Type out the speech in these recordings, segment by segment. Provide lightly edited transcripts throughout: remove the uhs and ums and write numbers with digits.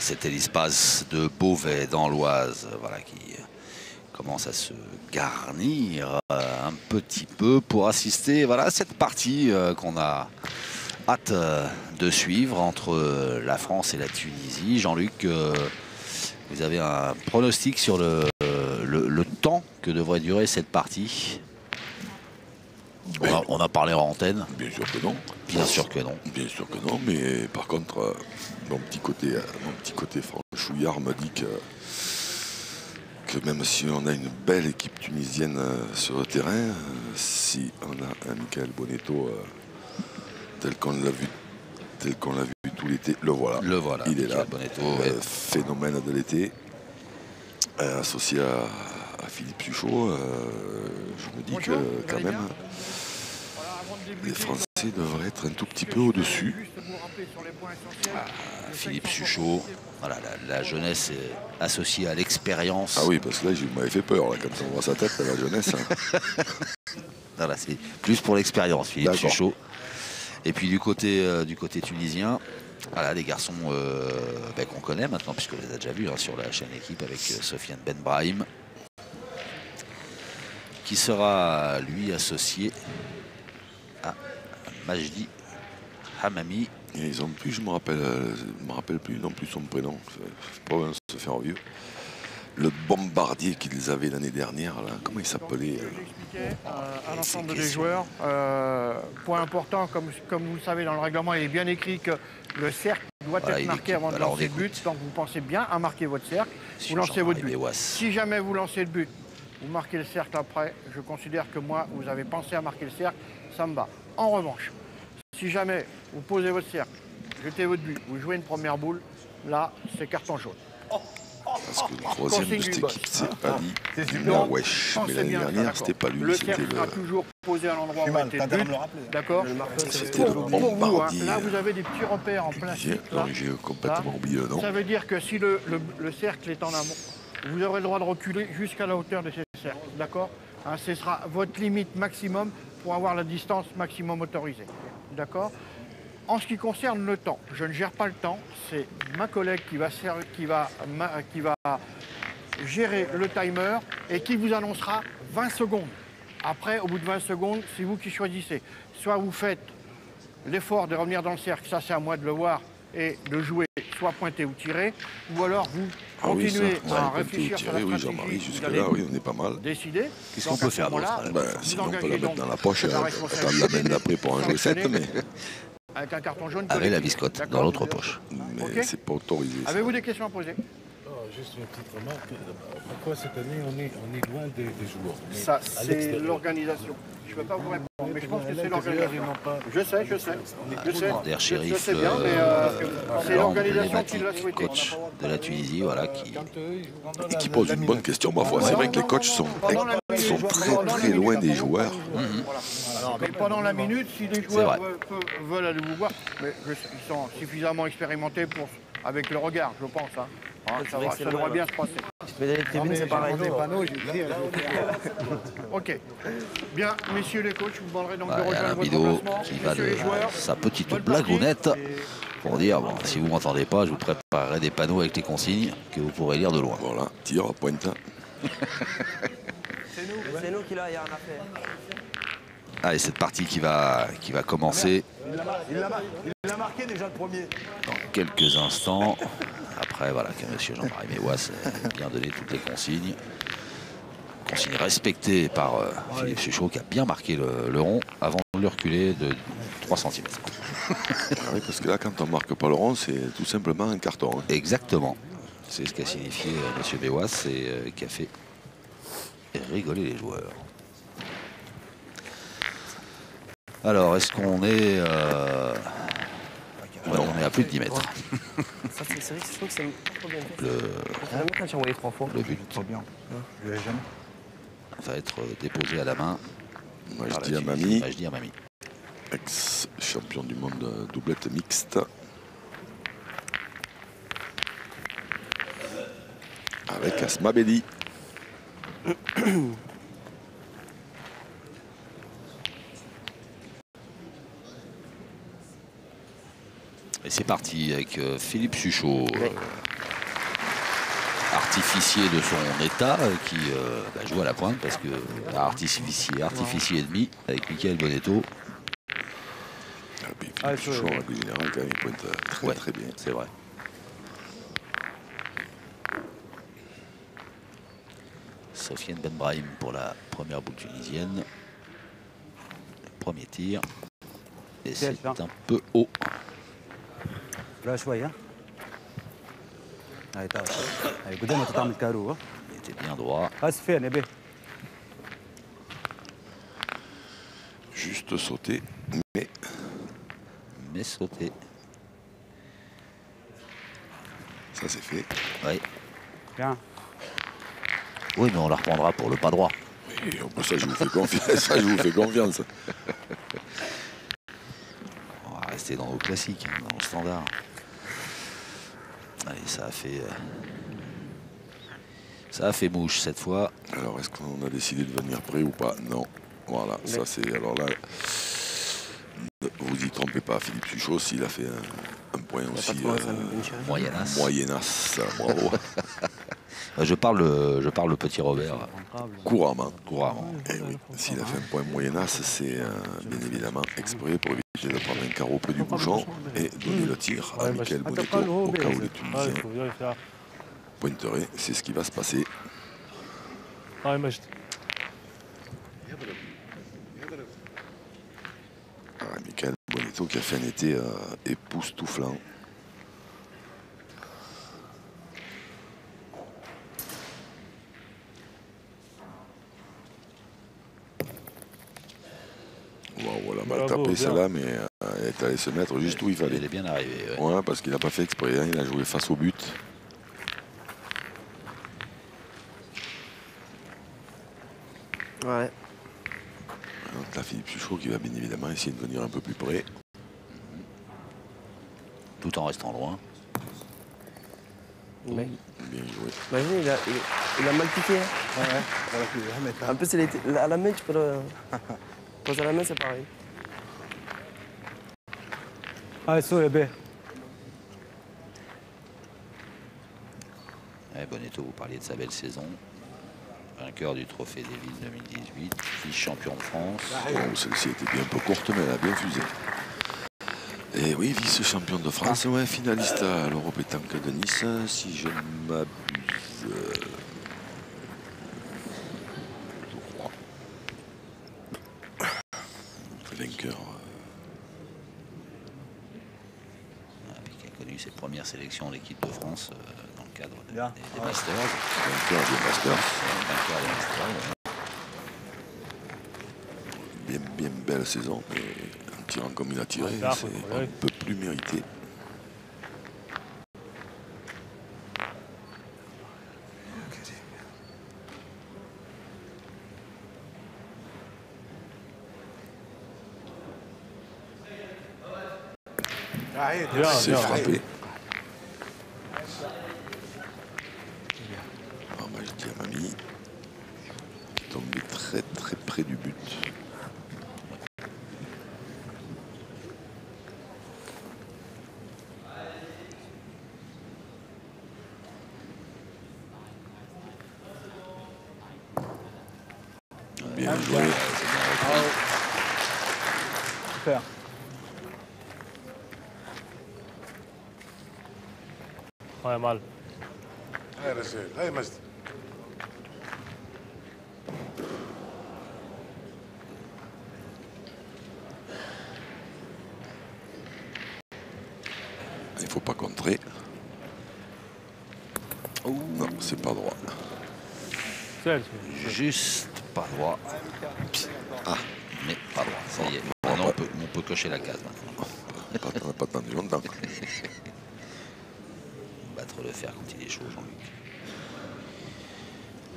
c'était l'espace de Beauvais dans l'Oise, voilà, qui commence à se garnir un petit peu pour assister, voilà, à cette partie qu'on a hâte de suivre entre la France et la Tunisie. Jean-Luc, vous avez un pronostic sur le temps que devrait durer cette partie? On a parlé en antenne. Bien sûr que non. Bien sûr que non. Bien sûr que non, mais par contre, mon petit côté franchouillard me dit que même si on a une belle équipe tunisienne sur le terrain, si on a un Michael Bonetto tel qu'on l'a vu tout l'été, le voilà. Il est là. Bonetto, phénomène de l'été, associé à Philippe Suchot. Je me dis que quand même, les Français devraient être un tout petit peu au-dessus. Philippe Suchot, voilà, la jeunesse est associée à l'expérience. Ah oui, parce que là, vous m'avez fait peur là, quand on voit sa tête, la jeunesse. Hein. Voilà, c'est plus pour l'expérience, Philippe Suchot. Et puis du côté tunisien, voilà, des garçons qu'on connaît maintenant, puisqu'on les a déjà vus sur la chaîne Équipe avec Sofiane Ben Brahim, qui sera lui associé à Majdi Hamami. Et ils ont plus, je me rappelle plus non plus son prénom, pas se faire vieux. Le bombardier qu'ils avaient l'année dernière, là, comment il s'appelait à l'ensemble des joueurs. Point important, comme vous le savez dans le règlement, il est bien écrit que le cercle doit être marqué avant de lancer le but. Donc vous pensez bien à marquer votre cercle, vous lancez votre but. Si jamais vous lancez le but, vous marquez le cercle après, je considère que moi, vous avez pensé à marquer le cercle, ça me va. En revanche, si jamais vous posez votre cercle, jetez votre but, vous jouez une première boule, là, c'est carton jaune. Parce que le troisième de cette équipe, c'est Ali Nawesh. Mais l'année dernière, c'était pas lui. Le cercle sera toujours posé à l'endroit où était le but. D'accord. C'était le bombardier. Là, vous avez des petits repères en plein cycle. J'ai complètement oublié le nom. Ça veut dire que si le cercle est en amont, vous aurez le droit de reculer jusqu'à la hauteur de ces cercles. D'accord. Ce sera votre limite maximum pour avoir la distance maximum autorisée. D'accord. En ce qui concerne le temps, je ne gère pas le temps, c'est ma collègue qui va gérer le timer et qui vous annoncera 20 secondes. Après, au bout de 20 secondes, c'est vous qui choisissez. Soit vous faites l'effort de revenir dans le cercle, ça c'est à moi de le voir, et de jouer, soit pointer ou tirer, ou alors vous continuez à réfléchir sur la stratégie. Jusque-là, oui, on est pas mal. Décider. Qu'est-ce qu'on peut faire d'autre? Sinon, on peut la mettre dans la poche, attendre la semaine d'après pour un jouet 7, mais... Avec un carton jaune. Avec la biscotte dans l'autre poche. Mais c'est pas autorisé. Avez-vous des questions à poser? Juste une petite remarque. Pourquoi cette année on est loin des joueurs? Ça, c'est l'organisation. Je ne peux pas vous répondre, mais je pense que c'est l'organisation. Je sais. Je sais bien, mais c'est l'organisation qui l'a souhaité. Coach de la Tunisie, voilà, qui pose une bonne question, ma foi. C'est vrai que les coachs sont très loin des joueurs. Mais pendant la minute, si les joueurs veulent aller vous voir, mais ils sont suffisamment expérimentés avec le regard, je pense. Ça devrait bien se passer. Mais les tribunes, c'est pareil. Ok. Bien, messieurs les coachs, vous demanderez donc de rejoindre votre vidéo emplacement. qui va de sa petite blagounette pour dire, bon, si vous ne m'entendez pas, je vous préparerai des panneaux avec les consignes que vous pourrez lire de loin. Voilà, tire, pointe. C'est nous qui l'a, il y a un affaire. Allez, cette partie qui va commencer. Il a marqué déjà le premier. Dans quelques instants. Après, voilà, que M. Jean-Marie Méouas a bien donné toutes les consignes. Consignes respectées par Philippe Suchot qui a bien marqué le rond avant de le reculer de 3 cm. Oui, parce que là, quand on ne marque pas le rond, c'est tout simplement un carton. Hein. Exactement. C'est ce qu'a signifié M. Méouas et qui a fait rigoler les joueurs. Alors, est-ce qu'on est... on est à plus de 10 mètres. Ça, c'est vrai que je trouve que c'est trop bien fait. Le but va être déposé à la main. Majdi Hamami, Hamami. ex-champion du monde doublette mixte. Avec Asma Bedi. Et c'est parti avec Philippe Suchot. artificier de son état qui joue à la pointe parce que artificier ennemi avec Michael Bonetto. Philippe Suchot, en règle générale, quand même, il pointe très bien. C'est vrai. Sofiane Benbrahim pour la première boule tunisienne. Le premier tir. Et c'est un peu haut. لا شوية. هاي تعال. هاي قدامها تتعمل كارو. Il était bien droit. فين يا بيه؟ Juste sauter, mais sauter. Ça c'est fait. Oui. Bien. Oui, mais on la reprendra pour le pas droit. Oui, ça je vous fais confiance. Ça je vous fais confiance. On va rester dans nos classiques, hein, dans le standard. Allez, ça a fait mouche cette fois. Alors est-ce qu'on a décidé de venir près ou pas? Non. Voilà, ça c'est. Alors là, vous y trompez pas, Philippe Suchot, s'il a fait un point aussi. Moyennas. Moyennas, bravo. Je parle le petit Robert. Couramment. Eh oui. S'il a fait un point moyennas, c'est bien évidemment exprès pour éviter de prendre un carreau près du bouchon et donner le tir à Michael Bonetto au cas où les Tunisiens pointeraient. C'est ce qui va se passer. Michael Bonetto qui a fait un été époustouflant. Wow, elle a mal tapé celle-là, mais elle est allée se mettre juste où il fallait. Elle est bien arrivée. Ouais, parce qu'il n'a pas fait exprès, hein, il a joué face au but. Ouais. Donc là, Philippe Suchot qui va bien évidemment essayer de venir un peu plus près. Tout en restant loin. Ouais. Bien joué. Imagine, il a mal piqué. Hein. En plus, à la main, tu peux le... Poser à la main, c'est pareil. هاي سوري بيه. Bonetto, vous parliez de sa belle saison. Vainqueur du Trophée des Villes 2018, vice-champion de France. Bon, celle-ci était bien un peu courte, mais elle a bien fusé. Et oui, vice-champion de France, ouais, finaliste à l'Euro Pétanque de Nice, si je ne m'abuse. Je crois. Vainqueur. Qui a connu ses premières sélections en équipe de France dans le cadre des Masters. Vainqueur des Masters. Vainqueur des Masters. Bien belle saison, mais en tirant comme il a tiré, c'est un peu plus mérité. C'est frappé. Alors moi je dis à mamie, tombé très très près du but. Bien joué. Super. Ouais, mal. هاي رجال هاي مجدي Il faut pas contrer. Non, c'est pas droit. Juste pas droit. Ah, mais pas droit. Ça y est. Maintenant, on peut cocher la case maintenant. On n'a pas attendu longtemps. Battre le fer quand il est chaud, Jean-Luc.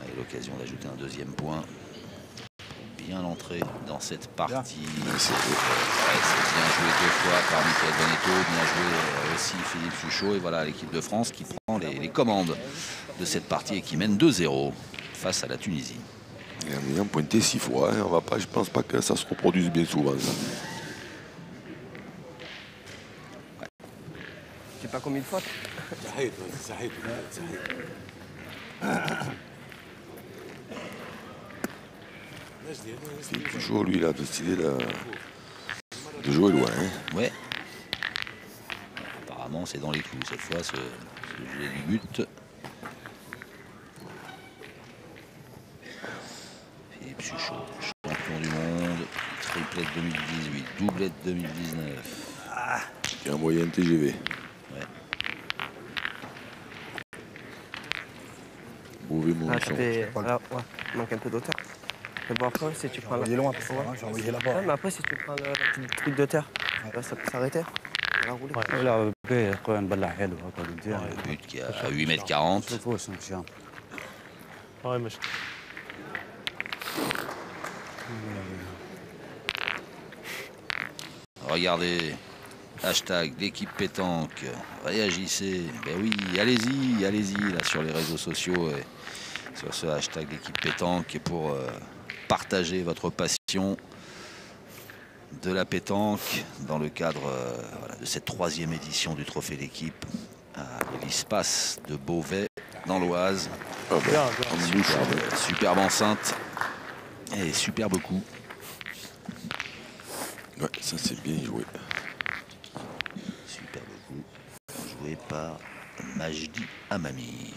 Allez, l'occasion d'ajouter un deuxième point. Bien l'entrée dans cette partie. C'est bien joué deux fois par Michael Bonetto, bien joué aussi Philippe Suchot. Et voilà l'équipe de France qui prend les commandes de cette partie et qui mène 2-0 face à la Tunisie. Et en ayant pointé 6 fois, hein, on va pas, je pense pas que ça se reproduise bien souvent. Ça. Je sais pas combien de fois. Philippe Suchot, lui, il a décidé de jouer loin. Hein. Ouais. Apparemment, c'est dans les clous cette fois, ce gilet du but. Philippe Suchot, champion du monde, triplette 2018, doublette 2019. Il y a un moyen TGV. Ouais. Beauvais mon Ah, ouais, il manque un peu d'auteur. Mais bon, après, si tu prends la... loin, parce que j'ai envoyé là-bas. Ouais, mais après, si tu prends le petit truc de terre, là, ça peut s'arrêter. Ça va rouler. لا بيه خويا نبلع حلو هكا مزيان. Le but qui est à 8,40 m. شوفوش مشيان. هاي مش Regardez, hashtag l'équipe pétanque, réagissez. Ben oui, allez-y là sur les réseaux sociaux et sur ce hashtag l'équipe pétanque pour partager votre passion de la pétanque dans le cadre voilà, de cette 3e édition du Trophée d'équipe à l'Espace de Beauvais dans l'Oise. Ah ben, bien, en bouche, Superbe enceinte et superbe coup. ouais, ça c'est bien joué. Superbe coup joué par Majdi Amami.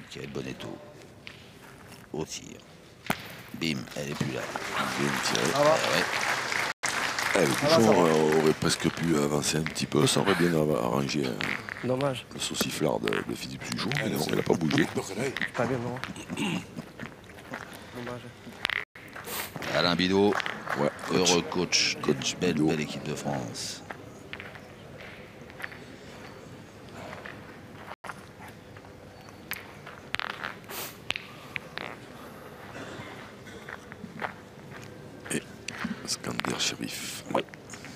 Michael Bonetto au tir. Bim, elle est plus là. Bien tiré. Ouais. Le bouchon aurait presque pu avancer un petit peu, ça aurait bien arrangé Dommage. le sauciflard de Philippe Suchot, mais non, il n'a pas bougé. Pas bien, non. Dommage. Alain Bidot, Ouais, heureux coach. Coach Belle Bidot. équipe de France. Et Skander Cherif,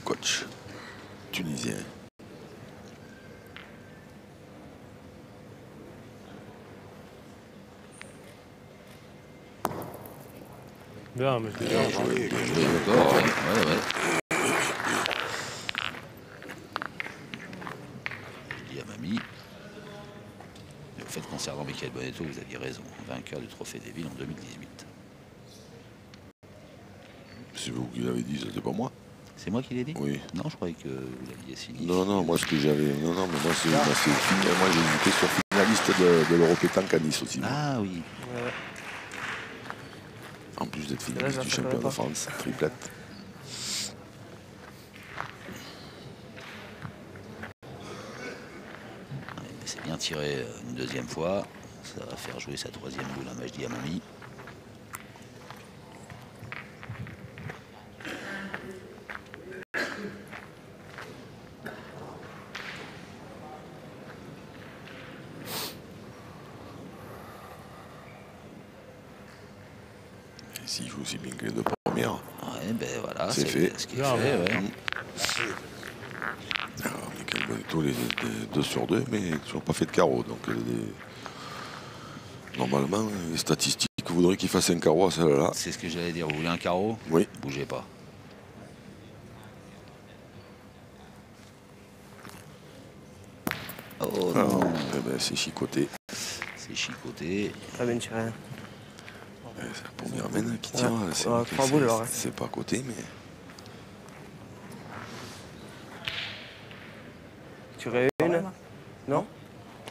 coach tunisien. bien, mais c'est bien. Bien joué, bien joué. Encore, ouais. Je dis à Mamie. Et au fait, concernant Michael Bonetto, vous aviez raison. Vainqueur du Trophée des Villes en 2018. C'est vous qui l'avez dit, c'était pas moi. C'est moi qui l'ai dit? Oui. Non, je croyais que vous l'aviez signé. Non, moi ce que j'avais. Non, mais moi c'est moi j'ai hésité sur finaliste de l'Europétanque à Nice aussi. Ah oui. Ouais. En plus d'être Là, finaliste je du la championnat de pas. France, triplette. Mais c'est bien tiré une deuxième fois. Ça va faire jouer sa 3e boule à Majdi Amami. Et s'il joue aussi bien que les deux premières. Ouais, ben voilà, C'est fait. ce qui est Bien, fait, ouais. ouais. Alors, Michael Bonetto, les 2 sur 2, mais toujours pas fait de carreau. Donc, normalement, les statistiques voudraient qu'il fasse un carreau à celle-là. C'est ce que j'allais dire. Vous voulez un carreau? Oui. Bougez pas. Oh Ah, non, eh ben, c'est chicoté. c'est chicoté. Pas bien tiré. C'est la première mène qui tire. Ouais. C'est Ouais, 3 boules, alors, hein. c'est pas à côté, mais. Tu aurais une? Non?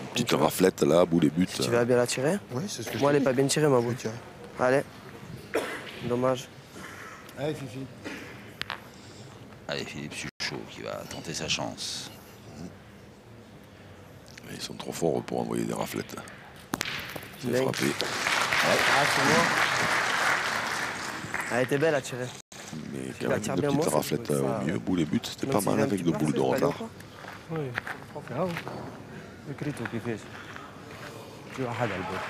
Une petite raflette là, boule et but. Si tu vas bien la tirer? Oui, c'est ce que Moi, elle je est pas bien tirée, ma boule. Allez. Dommage. Allez, Fifi. Allez, Philippe Suchot qui va tenter sa chance. Ils sont trop forts pour envoyer des raflettes. C'est Bien. frappé. Ah, c'est moi. Elle était belle à tirer. Mais la quand même, tire une bien, petite moi, ça raflette peut- ça- au milieu, boule et but, c'était Même pas si mal j'ai un avec petit deux peu boules de fait, je vais aller retard. au Oui. هاو فكرته كيفاش شي واحد على الباب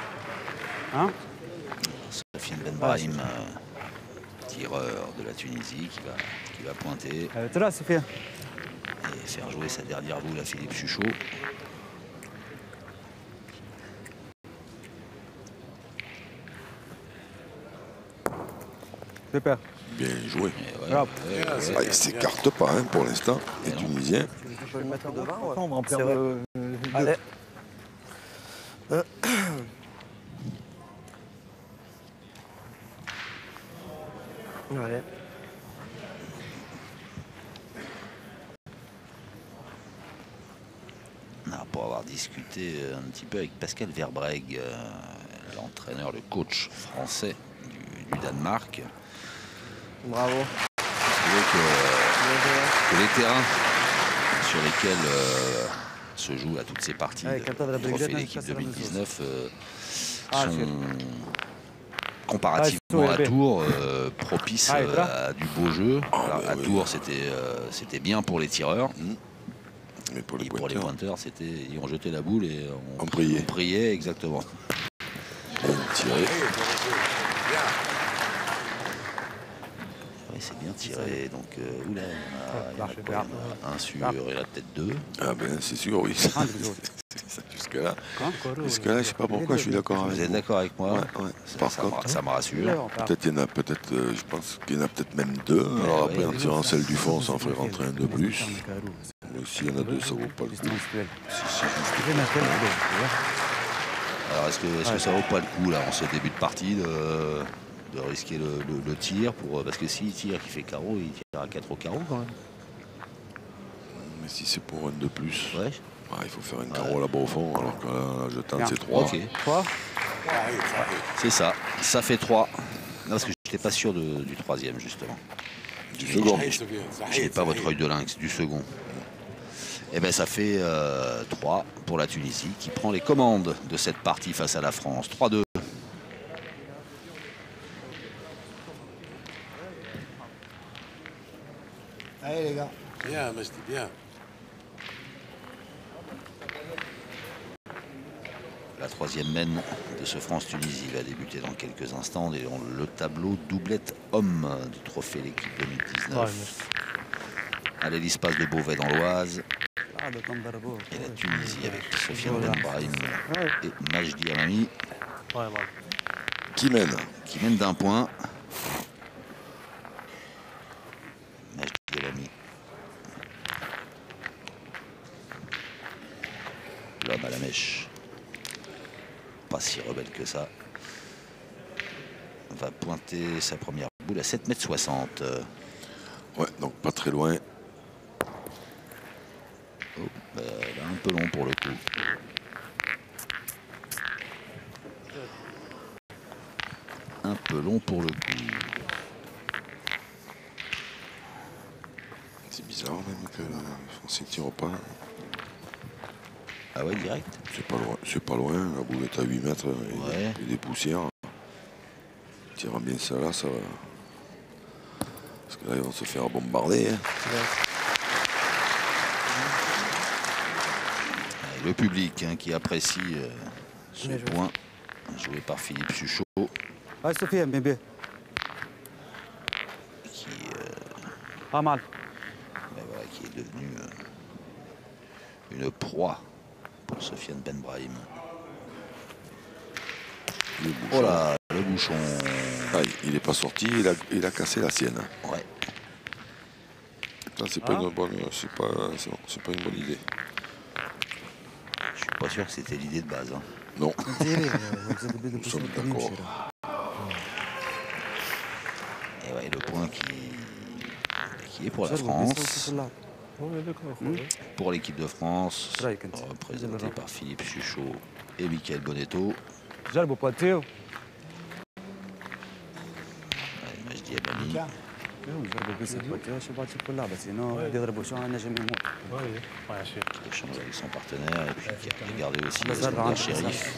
ها Sofiane Ben Brahim, tireur de la Tunisie, qui va pointer ترى سفيان et faire jouer sa dernière boule à Philippe Suchot. سوبر Bien joué. Et ouais, Bravo. Ah, il s'écarte pas hein, pour l'instant, les Tunisiens. Tu peux le mettre devant, ouais. on va C'est remplir vrai. le Allez. Ouais. Pour avoir discuté un petit peu avec Pascal Verbreg, l'entraîneur, le coach français du Danemark. Bravo. Que les terrains sur lesquels se jouent à toutes ces parties de trophée d'équipe 2019 sont comparativement à Tours propices à du beau jeu. Alors, à Tours, c'était bien pour les tireurs. Mais pour les pointeurs, ils ont jeté la boule et on priait. On priait, exactement. Bien tiré. Oui, c'est bien tiré. Donc, oula, il y en a un sur, il y en a peut-être deux. Ah ben, c'est sûr, oui. Jusque-là, je sais pas pourquoi je suis d'accord avec vous. Vous êtes d'accord avec moi? Ouais. Par contre, ça me rassure. Peut-être il y en a, je pense qu'il y en a peut-être même deux. Alors après, en tirant celle du fond, ça en ferait rentrer un de plus. Mais s'il y en a deux, ça vaut pas le coup. Alors est-ce que ça vaut pas le coup là en ce début de partie de risquer le tir parce que s'il tire qui fait carreau, il tire à 4 au carreau quand même. Mais si c'est pour un de plus, ouais. Il faut faire un carreau là-bas au fond, alors que là, je tente c'est 3. Ok. 3 c'est ça, ça fait 3. Non, parce que je n'étais pas sûr du troisième justement. Du second. Je n'ai pas votre œil de lynx, du second. Et bien ça fait 3 pour la Tunisie qui prend les commandes de cette partie face à la France. 3-2. Allez les gars. Bien, Majdi, bien. La troisième mène de ce France-Tunisie va débuter dans quelques instants et dans le tableau doublette homme du trophée l'équipe 2019. Allez, l'espace de Beauvais dans l'Oise. Et la Tunisie avec Sofiane Benbrahim et Majdi Amami. Qui mène d'un point. Majdi Amami. L'homme à la mèche. Pas si rebelle que ça. Va pointer sa première boule à 7,60 m. Ouais, donc pas très loin. Oh, là, un peu long pour le coup. Un peu long pour le coup. C'est bizarre même que le Français ne tire pas. Ah ouais, direct? C'est pas loin, la boule est à 8 mètres et des poussières. Tirant bien ça là, ça va. Parce que là, ils vont se faire bombarder. Hein. Le public qui apprécie ce point joué par Philippe Suchot. Sofiane, bébé. Pas mal. Voilà, qui est devenu une proie pour Sofiane Benbrahim. Oh là, le bouchon. Ah, il n'est pas sorti, il a cassé la sienne. Ouais. Ça, c'est pas une bonne, c'est pas une bonne idée. Je suis pas sûr que c'était l'idée de base. Hein. Non. Nous sommes d'accord. Et ouais, le point qui est pour la France. Pour l'équipe de France, représenté par Philippe Suchot et Michael Bonetto. Majdi Amami. Échange avec son partenaire et puis qui a regardé aussi le secondaire Shérif.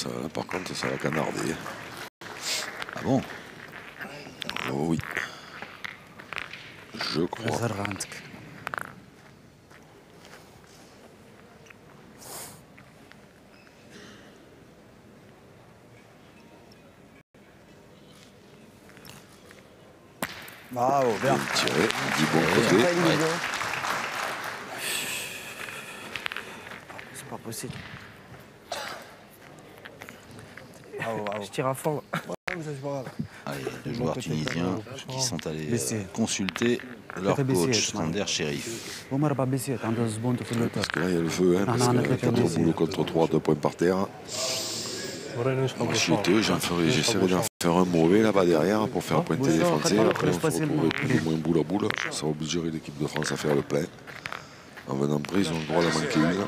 Là, par contre, ça va canarder. Ah bon? Oh oui. Je crois. Bravo, bien tiré, du bon côté. C'est pas possible. Je tire à fond. Allez, deux joueurs tunisiens qui sont allés consulter leur coach, Skander Cherif. Parce que là, il y a le feu, hein, parce que 4 boules contre 3, 2 points par terre. Moi, j'essaierai d'en faire un mauvais là-bas derrière pour faire pointer les Français. Après, on se retrouverait plus ou moins boule à boule. Ça obligerait l'équipe de France à faire le plein. En venant près, ils ont le droit d'en manquer une.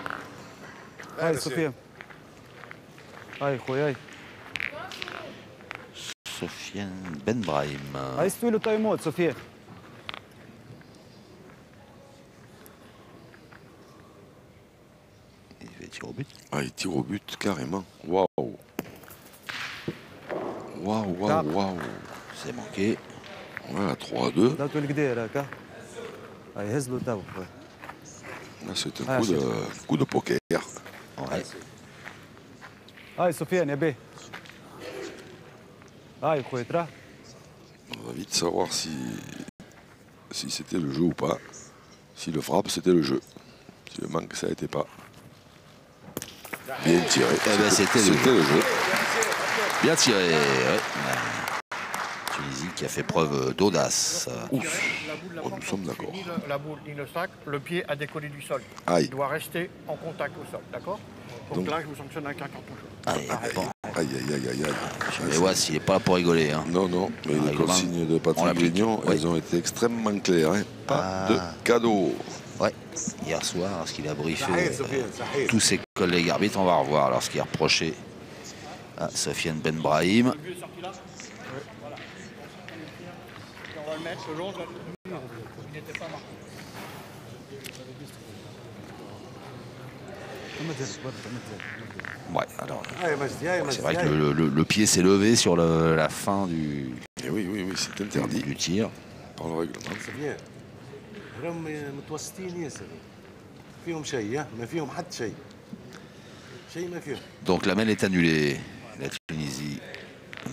Allez, Sophie. Allez, Khoya. Sofiane Benbrahim. Allez, c'est le time-out, Sophie. Il fait tir au but. Ah, il tire au but carrément. Waouh. Waouh, waouh, waouh. C'est manqué. Voilà, 3-2. Là, tu le gdes, là, quoi. Allez, hesse le tao. Là, c'est un coup de poker. Ouais. Allez, Sofiane, Yabé. Allez, Khoya. On va vite savoir si c'était le jeu ou pas. Si le frappe, c'était le jeu. Si le manque, ça n'était pas. Bien tiré. Eh ben, c'était le jeu. Bien tiré. Ouais. Tunisie qui a fait preuve d'audace. Nous sommes d'accord. Ni la boule ni le sac, le pied a décollé du sol. Aïe. Il doit rester en contact au sol, d'accord? Donc là, je vous sanctionne avec un carton jaune. Bon. Aïe, aïe, aïe, aïe, aïe. Mais ouais, s'il n'est pas là pour rigoler. Hein. Non, non, mais les consignes de Patrick Grignon, elles ont été extrêmement claires. Hein. Pas de cadeau. Ouais, hier soir, lorsqu'il a briefé tous ses collègues arbitres, on va revoir lorsqu'il a reproché à Sofiane Benbrahim. On va le mettre le long de la ligne. Il n'était pas marqué. Ouais, alors, c'est vrai que le pied s'est levé sur la fin du, Et oui, oui, oui, c'est interdit du tir. par le règlement. هم متوسطين ياسر فيهم شيء ما فيهم حتى شيء شيء ما فيهم. Donc la mène est annulée. La Tunisie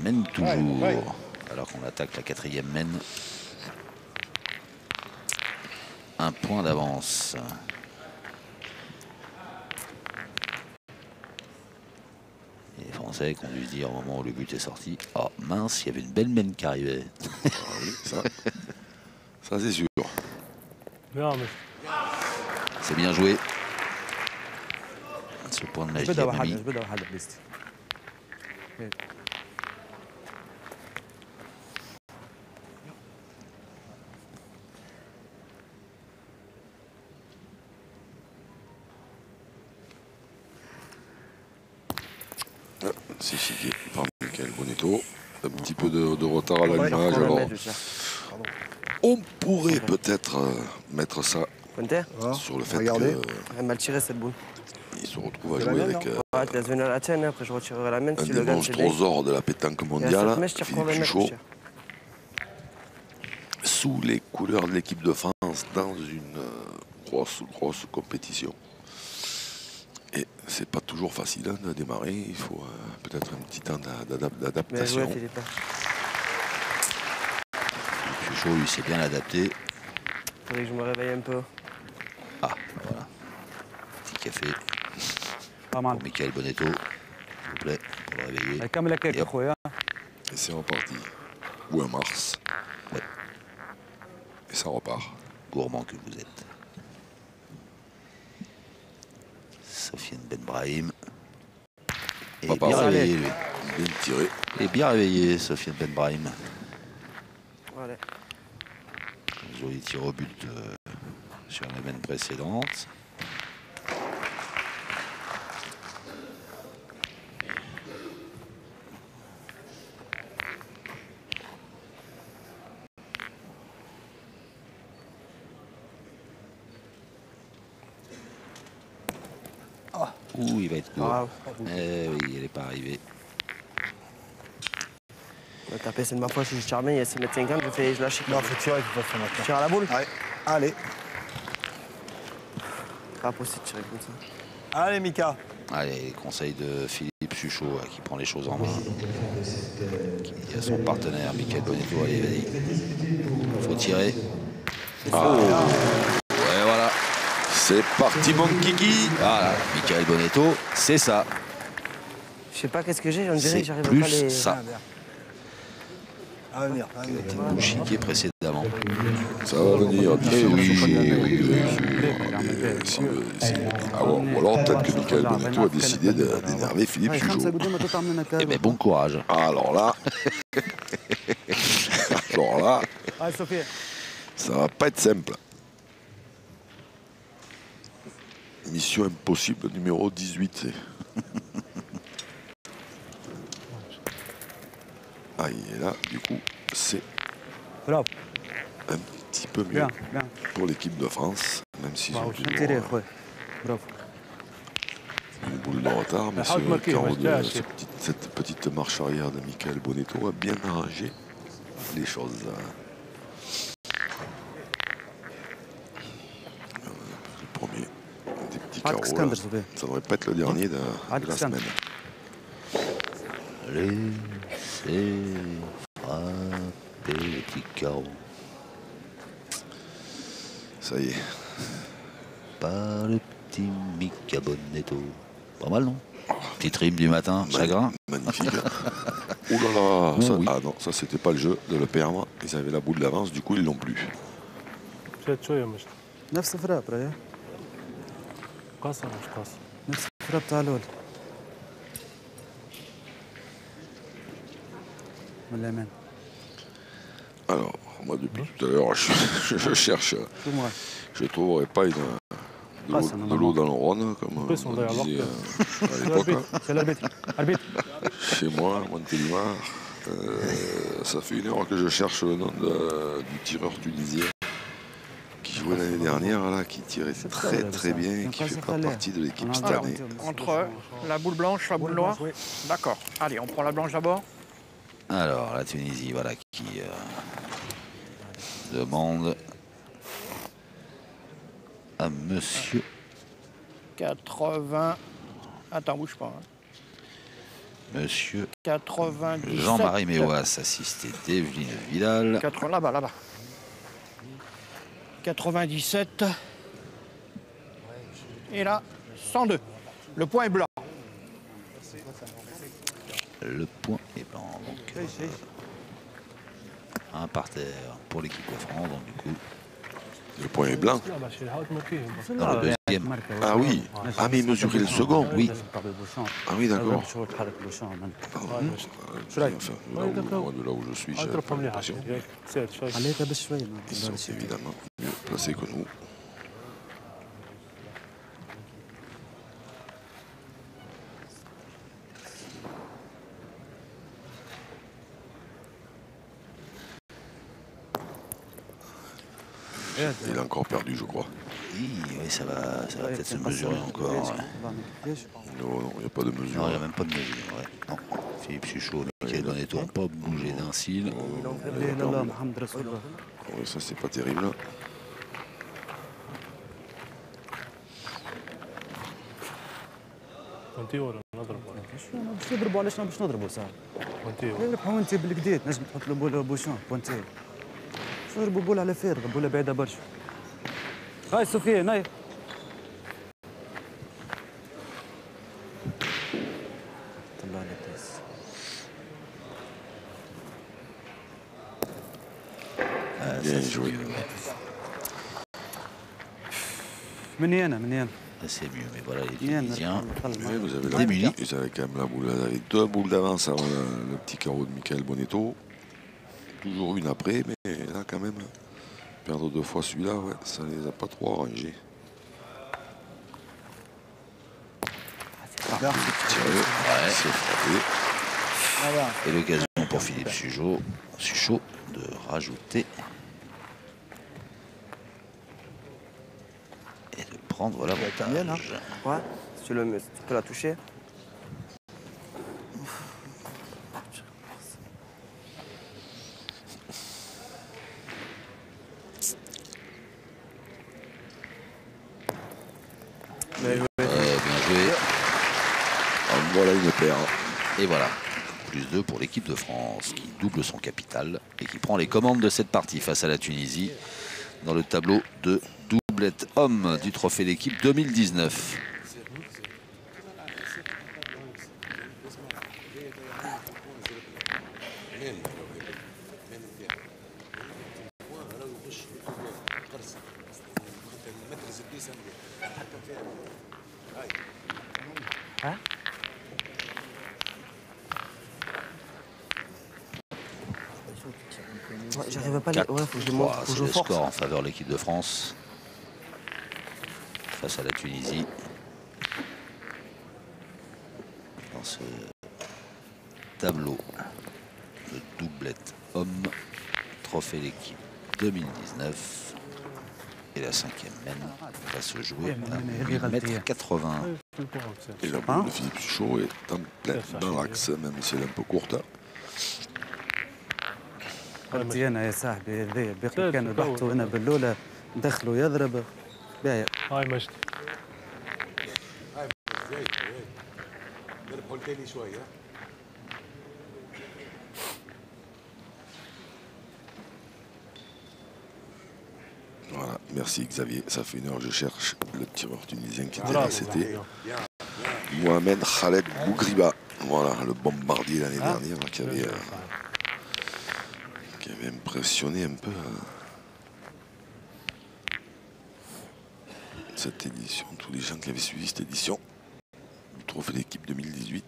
mène toujours, alors qu'on attaque la quatrième mène. Un point d'avance. Et les Français qui ont dû se dire au moment où le but est sorti, oh mince, il y avait une belle mène qui arrivait. Ah oui, ça c'est sûr. Bien, mais C'est bien joué. Ce point de magie a mis. C'est signé par Michael Bonetto. Un petit peu de retard à l'allumage. Alors, on pourrait peut-être mettre ça sur le fait Elle m'a tiré cette boule. qu'il se retrouve à jouer avec Ouais, tu laisses venir la tienne, après je retirerai la mienne. un Si des le gagne, c'est monstrosaures de la pétanque mondiale, mais je tire pour Philippe le mettre. Suchot, sous les couleurs de l'équipe de France dans une grosse compétition. Et c'est pas toujours facile hein, de démarrer, il faut peut-être un petit temps d'adaptation. Suchot, lui, s'est bien adapté. Faudrait que je me réveille un peu. Ah, voilà. Petit café Pas mal. pour Michael Bonetto, s'il vous plaît, pour le réveiller. كم لك Yep. خويا Et c'est reparti. Ou un mars. Ouais. Et ça repart. Gourmand que vous êtes. Sofiane Benbrahim. Et Papa, bien allez. réveillé, lui. Bien tiré. Et bien réveillé, Sofiane Benbrahim. Allez. Joli tir au but sur la mène précédente. Ouh, il va être court. Eh oui, elle n'est pas arrivée. On va taper, c'est de ma foi, si je tire bien, il y a 6,50 m, je lâche. Non, faut tirer de toute façon Je maintenant. tire à la boule. Ouais. Allez. Pas possible de tirer comme ça. Allez, Mika. Allez, conseil de Philippe Suchot qui prend les choses en main. Qui dit à son partenaire, Michael Bonetto, allez, vas-y. Faut tirer. Oh. Ouais, voilà. C'est parti mon kiki. Voilà, Michael Bonetto, c'est ça. sais pas qu'est-ce que j'ai, on dirait C'est que j'arrive plus pas à les... ça. Ah, Qui a été bouchiqué précédemment. Ça va venir. Ou alors peut-être que Michael Bonetto a décidé d'énerver Philippe Sugeau. Eh bien, bon courage. Alors là, ça va pas être simple. Mission impossible numéro 18. Ah, et là, du coup, c'est un petit peu mieux pour l'équipe de France, même s'ils ont toujours une boule de retard, mais cette petite marche arrière de Michael Bonetto a bien arrangé les choses. Le premier des petits carreaux, là, ça devrait pas être le dernier de la semaine. Laissez frapper les petits carreaux. Ça y est. Pas le petit Mika Bonetto. Pas mal, non? Petite rime du matin, chagrin. Magnifique. Ouh là là, ça, oui. ah non, ça c'était pas le jeu de le perdre. Ils avaient la boule d'avance, du coup ils l'ont plus. نفس الفرق رايح قاصر مش قاصر نفس الفرق بتاع الاول من اليمين. Alors, moi depuis tout à l'heure, je cherche. Je ne trouverai pas de l'eau dans le Rhône, comme on disait à l'époque. Chez moi, à Montélimar, ça fait 1 heure que je cherche le nom du tireur tunisien qui jouait l'année dernière, là, qui tirait très très bien et qui fait pas partie de l'équipe cette année. Entre la boule blanche, la boule noire. D'accord. Allez, on prend la blanche d'abord. Alors, la Tunisie, voilà, qui demande à monsieur 80. Attends, bouge pas. Monsieur 97. Jean-Marie Méoas, assisté d'Evelyne Vidal. 80, là-bas. 97. Et là, 102. Le point est blanc. Le point est blanc. Donc, un par terre pour l'équipe de France. Donc, du coup, le point est blanc. Dans le deuxième. Ah oui. Ah mais mesurer le second. Oui. Ah oui, d'accord. De là où je suis, j'ai l'impression. Ils sont évidemment mieux placés que nous. Il a encore perdu, je crois. Oui, ça va peut-être se mesurer encore. Ouais. Non, il n'y a pas de mesure. Non, il n'y a même pas de mesure. Ouais. Non. Philippe Suchot, Michael Bonetto n'a pas bougé d'un cil. Oui, ça, c'est pas terrible. باش نضربوا علاش باش نضربوا صاحبي نربحوا انت بالكدا تنجم تحط له بوله بوشون بوانتي باش نضربوا بوله على فارغ بوله بعيده برشا هاي سفيان هاي طلع لي التيس Bien joué. مني انا C'est mieux, mais voilà, les Tunisiens. Oui, vous avez quand même la boule. Vous avez 2 boules d'avance avant le petit carreau de Michael Bonetto. Toujours une après, mais là quand même, perdre 2 fois celui-là, ouais, ça les a pas trop arrangés. C'est frappé. Et l'occasion pour Philippe Suchot de rajouter et de prendre l'avantage. Ouais, si tu peux la toucher. Bien joué. Voilà une paire. Et voilà, plus 2 pour l'équipe de France qui double son capital et qui prend les commandes de cette partie face à la Tunisie dans le tableau de doublette homme du trophée d'équipe 2019. J'arrive pas à les... Ouais, faut que je monte. C'est le score en faveur de l'équipe de France face à la Tunisie. Dans ce tableau de doublette homme, trophée d'équipe 2019. Et la 5e mène va se jouer à 8,80 m. Et la boule de Philippe Suchot est en plein dans l'axe, même si elle est un peu courte. قلت انا يا صاحبي هذايا باقي كانوا ضحكوا انا بالاولى دخلوا يضرب باهي هاي مجد هاي نربحوا التاني شويه. Voilà, merci Xavier. Ça fait une heure que je cherche le tireur tunisien qui était là. C'était Mohamed Khaled Bougriba. Voilà, le bombardier l'année dernière qui avait impressionné un peu cette édition, tous les gens qui avaient suivi cette édition du trophée d'équipe 2018.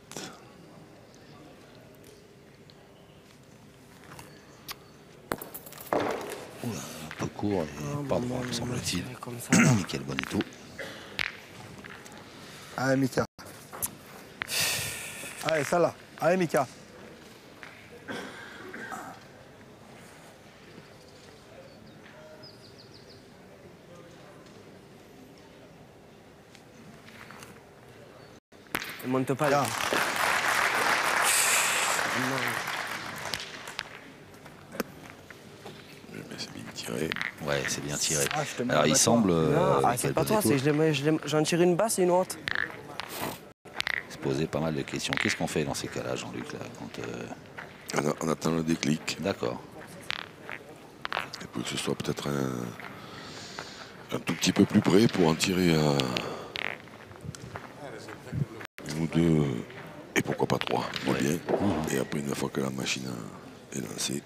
Oula, un peu court et pas droit, me semble-t-il. Nickel Bonito. Allez Mika. Allez, ça là. Allez Mika. Ne monte pas là. C'est bien tiré. Ouais, c'est bien tiré. Alors il semble. C'est pas toi, j'en tire une basse et une haute. Se poser pas mal de questions. Qu'est-ce qu'on fait dans ces cas-là, Jean-Luc, là, quand, On attend le déclic. D'accord. Et pour que ce soit peut-être un tout petit peu plus près pour en tirer une ou deux, et pourquoi pas trois, ouais. Bien. Et après, une fois que la machine est lancée.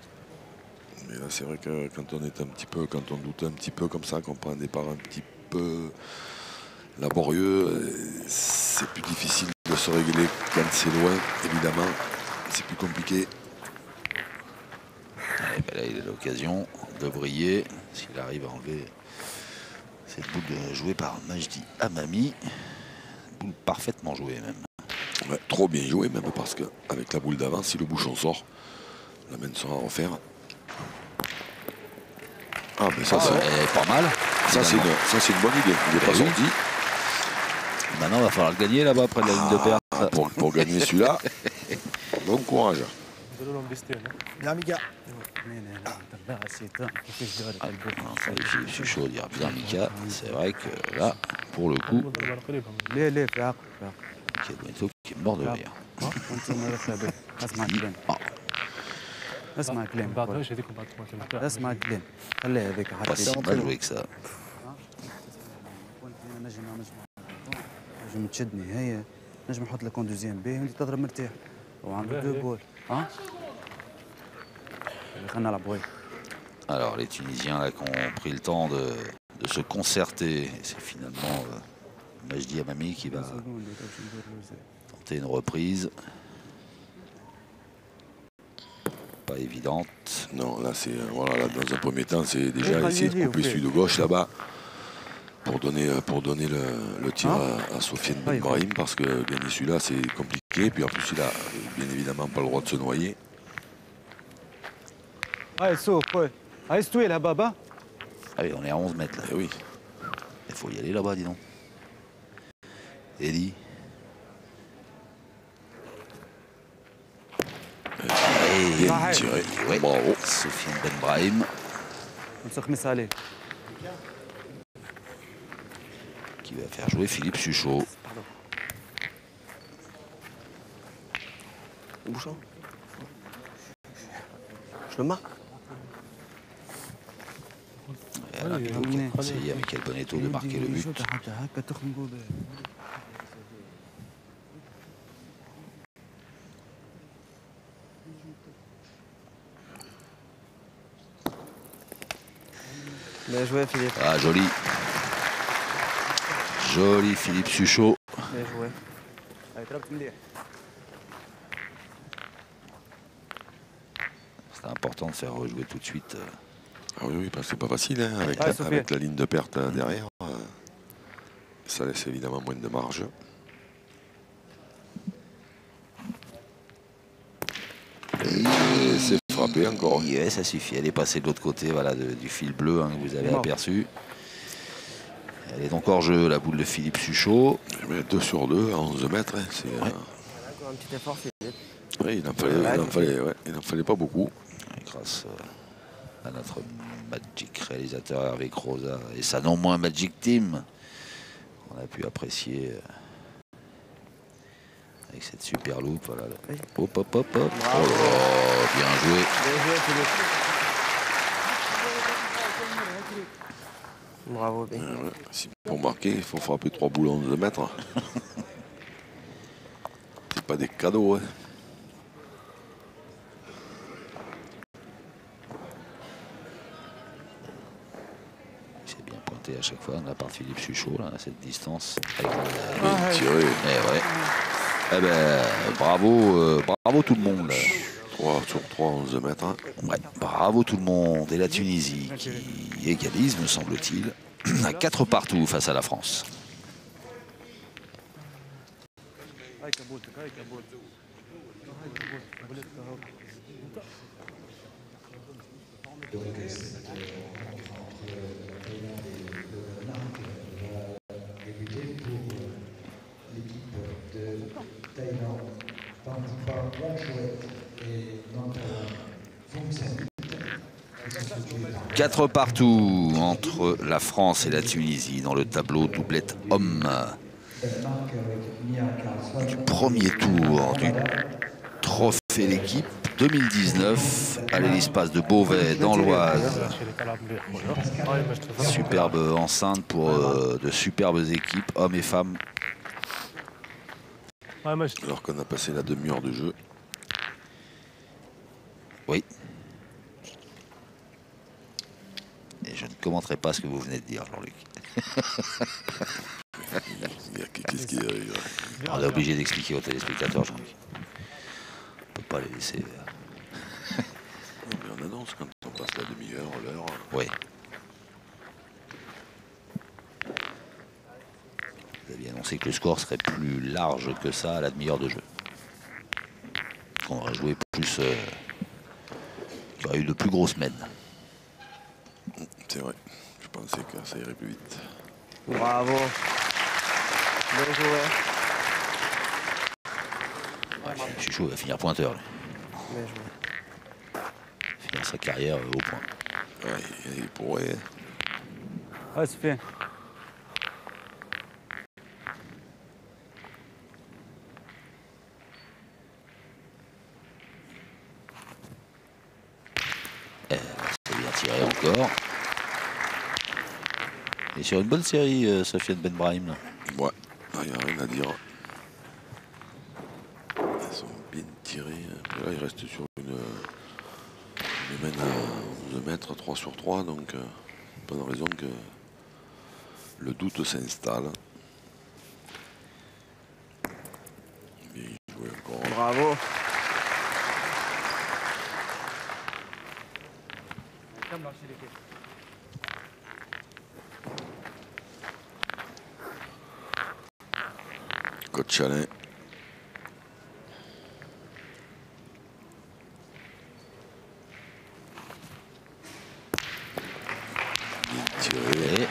Mais là, c'est vrai que quand on est un petit peu, quand on doute un petit peu comme ça, qu'on prend un départ un petit peu laborieux, c'est plus difficile de se régler quand c'est loin, évidemment. C'est plus compliqué. Et ben là, il a l'occasion de briller s'il arrive à enlever cette boule jouée par Majdi Amami. Boule parfaitement jouée même. Ouais, trop bien joué même parce qu'avec la boule d'avant, si le bouchon sort, la main sera à refaire. Ah mais ça c'est pas mal. Ça c'est une bonne idée. Il n'est pas sorti. Maintenant il va falloir le gagner là-bas près de la ligne de perte. Pour gagner celui-là, bon courage. Bien Mika. Je suis chaud de dire bien Mika. C'est vrai que là, pour le coup, Nickel Bonito qui est mort de rire. اسمع كلام اسمع كلام خليها هذيك Pas si mal joué que ça. نجم تشدني هي نجم نحط لك اون دوزيام بي وانت تضرب مرتاح وعنده دو بول خلينا نلعب وين. Alors les Tunisiens là qui ont pris le temps de se concerter, et c'est finalement Majdi Amami qui va tenter une reprise. Pas évidente. Non, là c'est voilà, là, dans un premier temps, c'est déjà essayer de couper celui de gauche là-bas pour donner le tir à Sofiane Ben Brahim parce que gagner celui-là c'est compliqué. Puis en plus il a bien évidemment pas le droit de se noyer. Allez, sauf, ouais. Allez, c'est là, Baba. Allez, on est à 11 mètres là. Eh oui. Il faut y aller là-bas, dis donc. Eddie. Bien tiré. Ouais. Bravo. Sofiane Ben Brahim. Qui va faire jouer Philippe Suchot. Bouchon. Je le marque. Et Alain Pilot qui a conseillé à Nickel Bonito de marquer le but. Bien joué, Philippe. Ah, joli. Joli Philippe Suchot. Bien joué. C'est important de faire rejouer tout de suite. Ah oui, parce que c'est pas facile, hein, avec la ligne de perte derrière. Ça laisse évidemment moins de marge. Et c'est frappé encore. Ouais, ça suffit. Elle est passée de l'autre côté, voilà, du fil bleu hein, que vous avez aperçu. Elle est donc hors jeu, la boule de Philippe Suchot. 2 sur 2 à 11 mètres. Hein, un petit effort, Philippe. Oui, il n'en fallait pas beaucoup. Grâce à notre Magic réalisateur Hervé Croza et sa non moins Magic Team, on a pu apprécier avec cette super loupe. Voilà. Hop, hop, hop, hop. Oh là, bien joué. Bien joué, Philippe. Bravo, bien. Si pour marquer, il faut frapper 3 boules à 11 mètres. C'est pas des cadeaux. Hein. C'est bien pointé à chaque fois de la part de Philippe Suchot, là, à cette distance. Bien tiré. Ouais. Eh ben, bravo, bravo tout le monde. 3 sur 3, 11 mètres. Hein. Ouais, bravo tout le monde. Et la Tunisie qui égalise, me semble-t-il, à 4 partout face à la France. Quatre partout entre la France et la Tunisie dans le tableau doublette homme du premier tour du trophée l'équipe 2019 à l'Hélice-Passe de Beauvais dans l'Oise. Superbe enceinte pour de superbes équipes, hommes et femmes. Alors qu'on a passé la demi-heure de jeu. Oui. Et je ne commenterai pas ce que vous venez de dire, Jean-Luc. Qu'est-ce qui arrive? On est obligé d'expliquer aux téléspectateurs, Jean-Luc. On ne peut pas les laisser. On annonce quand on passe la demi-heure, l'heure. Oui. Vous aviez annoncé que le score serait plus large que ça à la demi-heure de jeu. Qu'on aurait joué plus. Qu'il y aurait eu de plus grosses mènes. C'est vrai. Je pensais que ça irait plus vite. Bravo. Bien joué. Ouais, je suis chaud, il va finir pointeur. Là. Bien joué. Finir sa carrière au point. Ouais, il pourrait. Ouais, c'est fait. C'est bien tiré encore. Et sur une bonne série, Sofiane Benbrahim. Ouais, il n'y a rien à dire. Elles sont bien tirées. Là, il reste sur une mène à 11 mètres, 3 sur 3. Donc, pas de raison que le doute s'installe. Bien joué encore. Bravo. Coach Chalin. Bien tiré.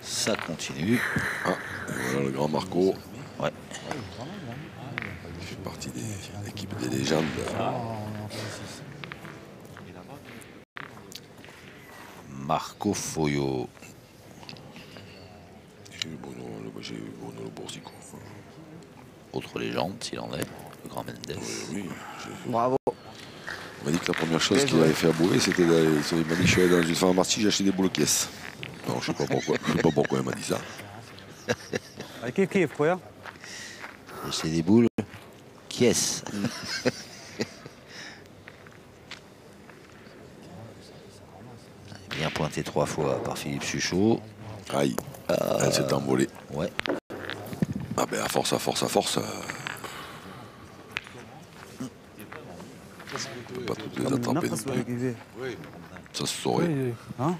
Ça continue. Ah, et voilà le grand Marco. Ouais. Il fait partie de l'équipe des légendes. Marco Foyo. J'ai eu Bruno Le Boursico. Autre légende, s'il en est, le grand Mendes. Oui, bravo. On m'a dit que la première chose qu'il avait fait à Beauvais, c'était d'aller. Il m'a dit que je suis allé dans une pharmacie, j'ai acheté des boules caisses. Non, je ne sais pas pourquoi. Je sais pas pourquoi il m'a dit ça. كيف خويا؟ Acheter des boules. Qui est-ce? Bien pointé 3 fois par Philippe Suchot. Aïe, elle s'est envolée. Ouais. Ah ben à force, à force, à force. On peut pas toutes les attraper non plus. Ça se saurait. Hein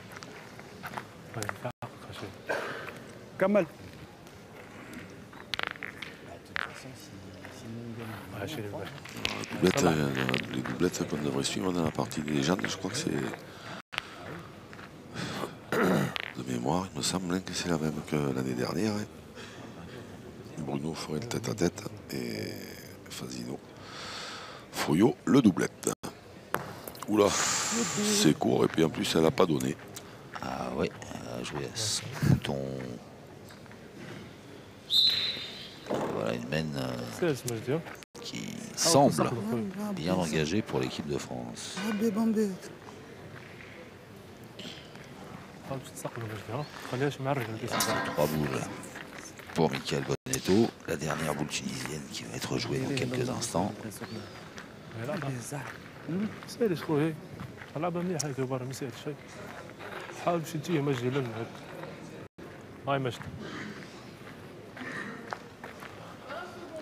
كمل. Les doublettes qu'on devrait suivre dans la partie des légendes, je crois que c'est... De mémoire, il me semble que c'est la même que l'année dernière. Hein. Bruno ferait le tête-à-tête et Fazino Fouillot le doublette. Oula, c'est court et puis en plus elle n'a pas donné. Ah ouais, elle a joué à son bouton. Voilà une mène qui semble bien engagée pour l'équipe de France. 3 boules pour Michael Bonetto. La dernière boule tunisienne qui va être jouée dans quelques instants.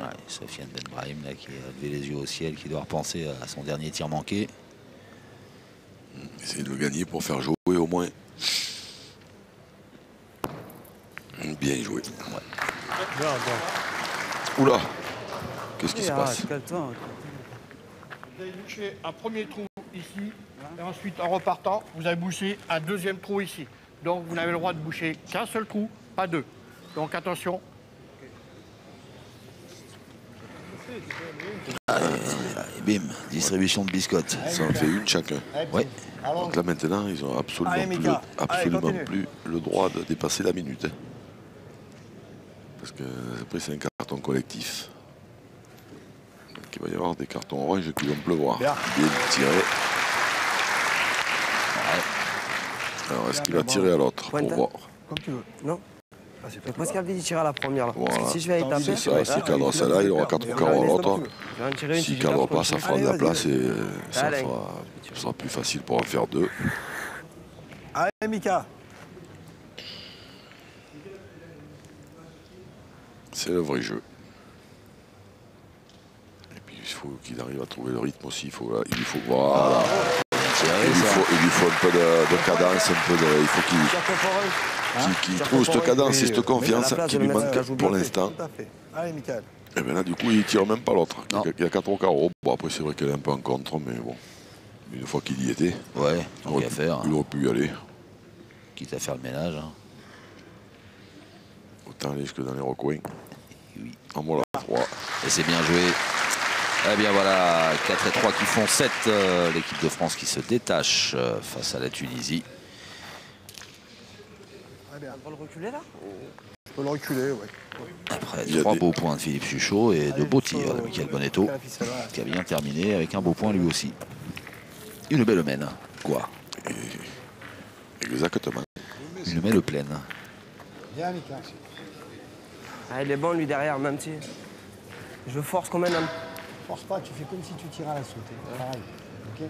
Ouais, Sofiane Benbrahim là, qui a levé les yeux au ciel, qui doit repenser à son dernier tir manqué. Essayer de le gagner pour faire jouer au moins. Bien joué. Ouais. Oula, qu'est-ce qui se passe? Vous avez bouché un premier trou ici, et ensuite en repartant, vous avez bouché un deuxième trou ici. Donc vous n'avez le droit de boucher qu'un seul trou, pas deux. Donc attention. Et bim, distribution de biscottes. Ça en fait une chacun. Ouais. Donc là maintenant, ils n'ont absolument plus le droit de dépasser la minute. Hein. Parce que après c'est un carton collectif. Donc il va y avoir des cartons orange qui vont pleuvoir. Bien tiré. Ouais. Alors est-ce qu'il va tirer à l'autre pour voir? Comme tu veux. Non. C'est presque envie de tirer à la première. Là. Voilà. Si je vais y taper. C'est ça, s'il cadre celle-là, il aura 4 carreaux à l'autre. S'il ne cadre pas, ça fera de la place et ça sera plus facile pour en faire 2. Allez, Mika. C'est le vrai jeu. Et puis il faut qu'il arrive à trouver le rythme aussi. Il lui faut voilà. Il lui faut un peu de cadence, il faut qu'il trouve cette cadence et cette confiance qui lui manque pour l'instant. Allez, Michael. Et bien là, du coup, il ne tire même pas l'autre. Il y a 4 au carreau. Bon, après, c'est vrai qu'elle est un peu en contre, mais bon. Une fois qu'il y était, ouais, il aurait pu y aller. Quitte à faire le ménage. Hein. Autant aller jusque dans les recoins. Oui. En voilà 3. Et c'est bien joué. Eh bien voilà, 4 et 3 qui font 7. L'équipe de France qui se détache face à la Tunisie. On va le reculer là? On peut le reculer, oui. Après 3 beaux points de Philippe Suchot et de beaux tirs de Michael Bonetto, qui a bien terminé avec un beau point lui aussi. Une belle mène, quoi. Exactement. Une mène pleine. Bien, Mika. Ah, il est bon lui derrière, même si je force quand même. Force pas, tu fais comme si tu tirais à la sauter. Pareil. Ok.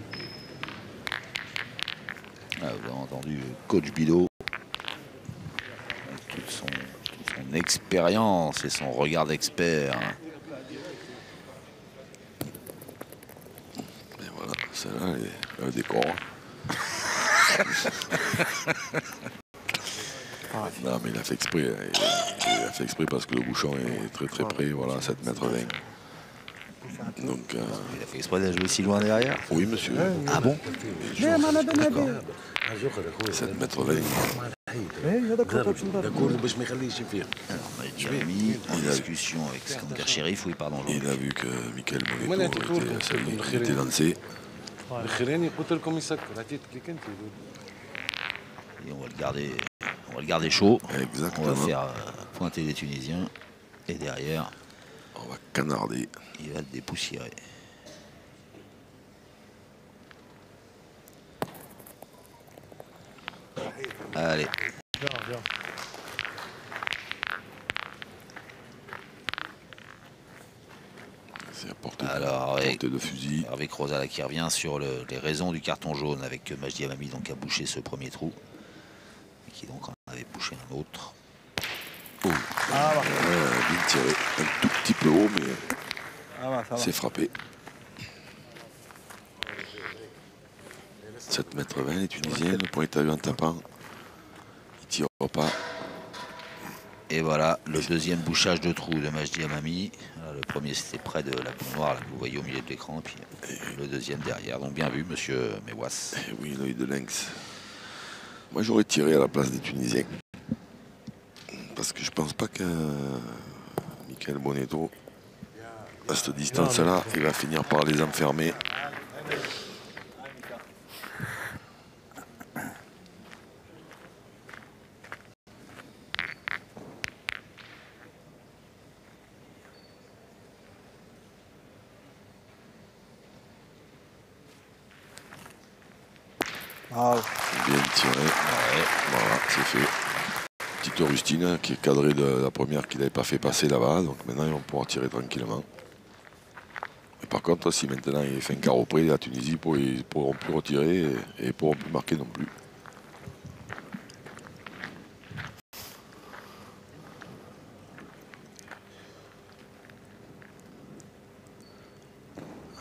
Ah, vous avez entendu coach Bido. Avec toute son expérience et son regard d'expert. Et voilà, celle-là, elle a des corps. Non, mais il a fait exprès. Il a fait exprès parce que le bouchon est très très près. Voilà, 7 mètres 20. Donc, il a fait exprès de jouer si loin derrière? Oui, monsieur. Ah bon? 7 mètres 20. Il a mis en discussion avec Skander Sherif, oui, pardon. Il a vu que Michael Bonetto était lancé. Et on va le garder chaud. Exactement. On va faire pointer les Tunisiens. Et derrière, on va canarder. Il va le dépoussiérer. Allez. Bien. C'est important. Alors, de fusil. Hervé Crozala qui revient sur les raisons du carton jaune avec Majdi Amami donc a bouché ce premier trou. Et qui donc en avait bouché un autre. Oh. Bien tiré. Un tout petit peu haut, mais c'est frappé. 7,20 m les Tunisiens. Le point est à lui en tapant. Il ne tire pas. Et voilà le deuxième bouchage de trou de Majdi Amami. Le premier c'était près de la boule noire là, que vous voyez au milieu de l'écran. Puis le deuxième derrière. Donc bien vu monsieur Mewas. Oui, l'œil de lynx. Moi j'aurais tiré à la place des Tunisiens. Parce que je pense pas que Michael Bonetto, à cette distance-là, il va finir par les enfermer. Bien tiré. Voilà, c'est fait. Petite rustine qui est cadrée de la première qu'il n'avait pas fait passer là-bas. Donc maintenant, ils vont pouvoir tirer tranquillement. Et par contre, si maintenant il fait un carreau près, la Tunisie, ils ne pourront plus retirer et ils ne pourront plus marquer non plus.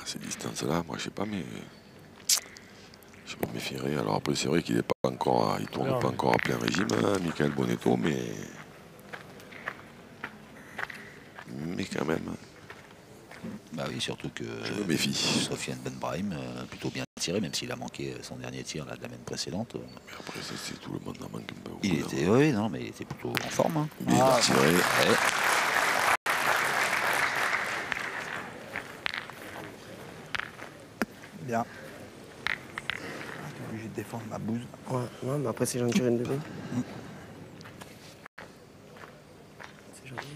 À ces distances-là, moi je sais pas, mais je me méfierais. Alors après, c'est vrai qu'il n'est pas encore, il tourne pas encore à plein régime, hein, Michael Bonetto, mais quand même. Bah oui, surtout que je me méfie. Sofiane Benbrahim plutôt bien tiré, même s'il a manqué son dernier tir là, de la même précédente. Mais après, c'est tout le monde en manque un peu. Il était, oui, non, mais il était plutôt en forme. Hein. Bien tiré. Ouais. Bien. T'es obligé de défendre ma bouse. Ouais, mais après si j'en tire une demi. C'est gentil.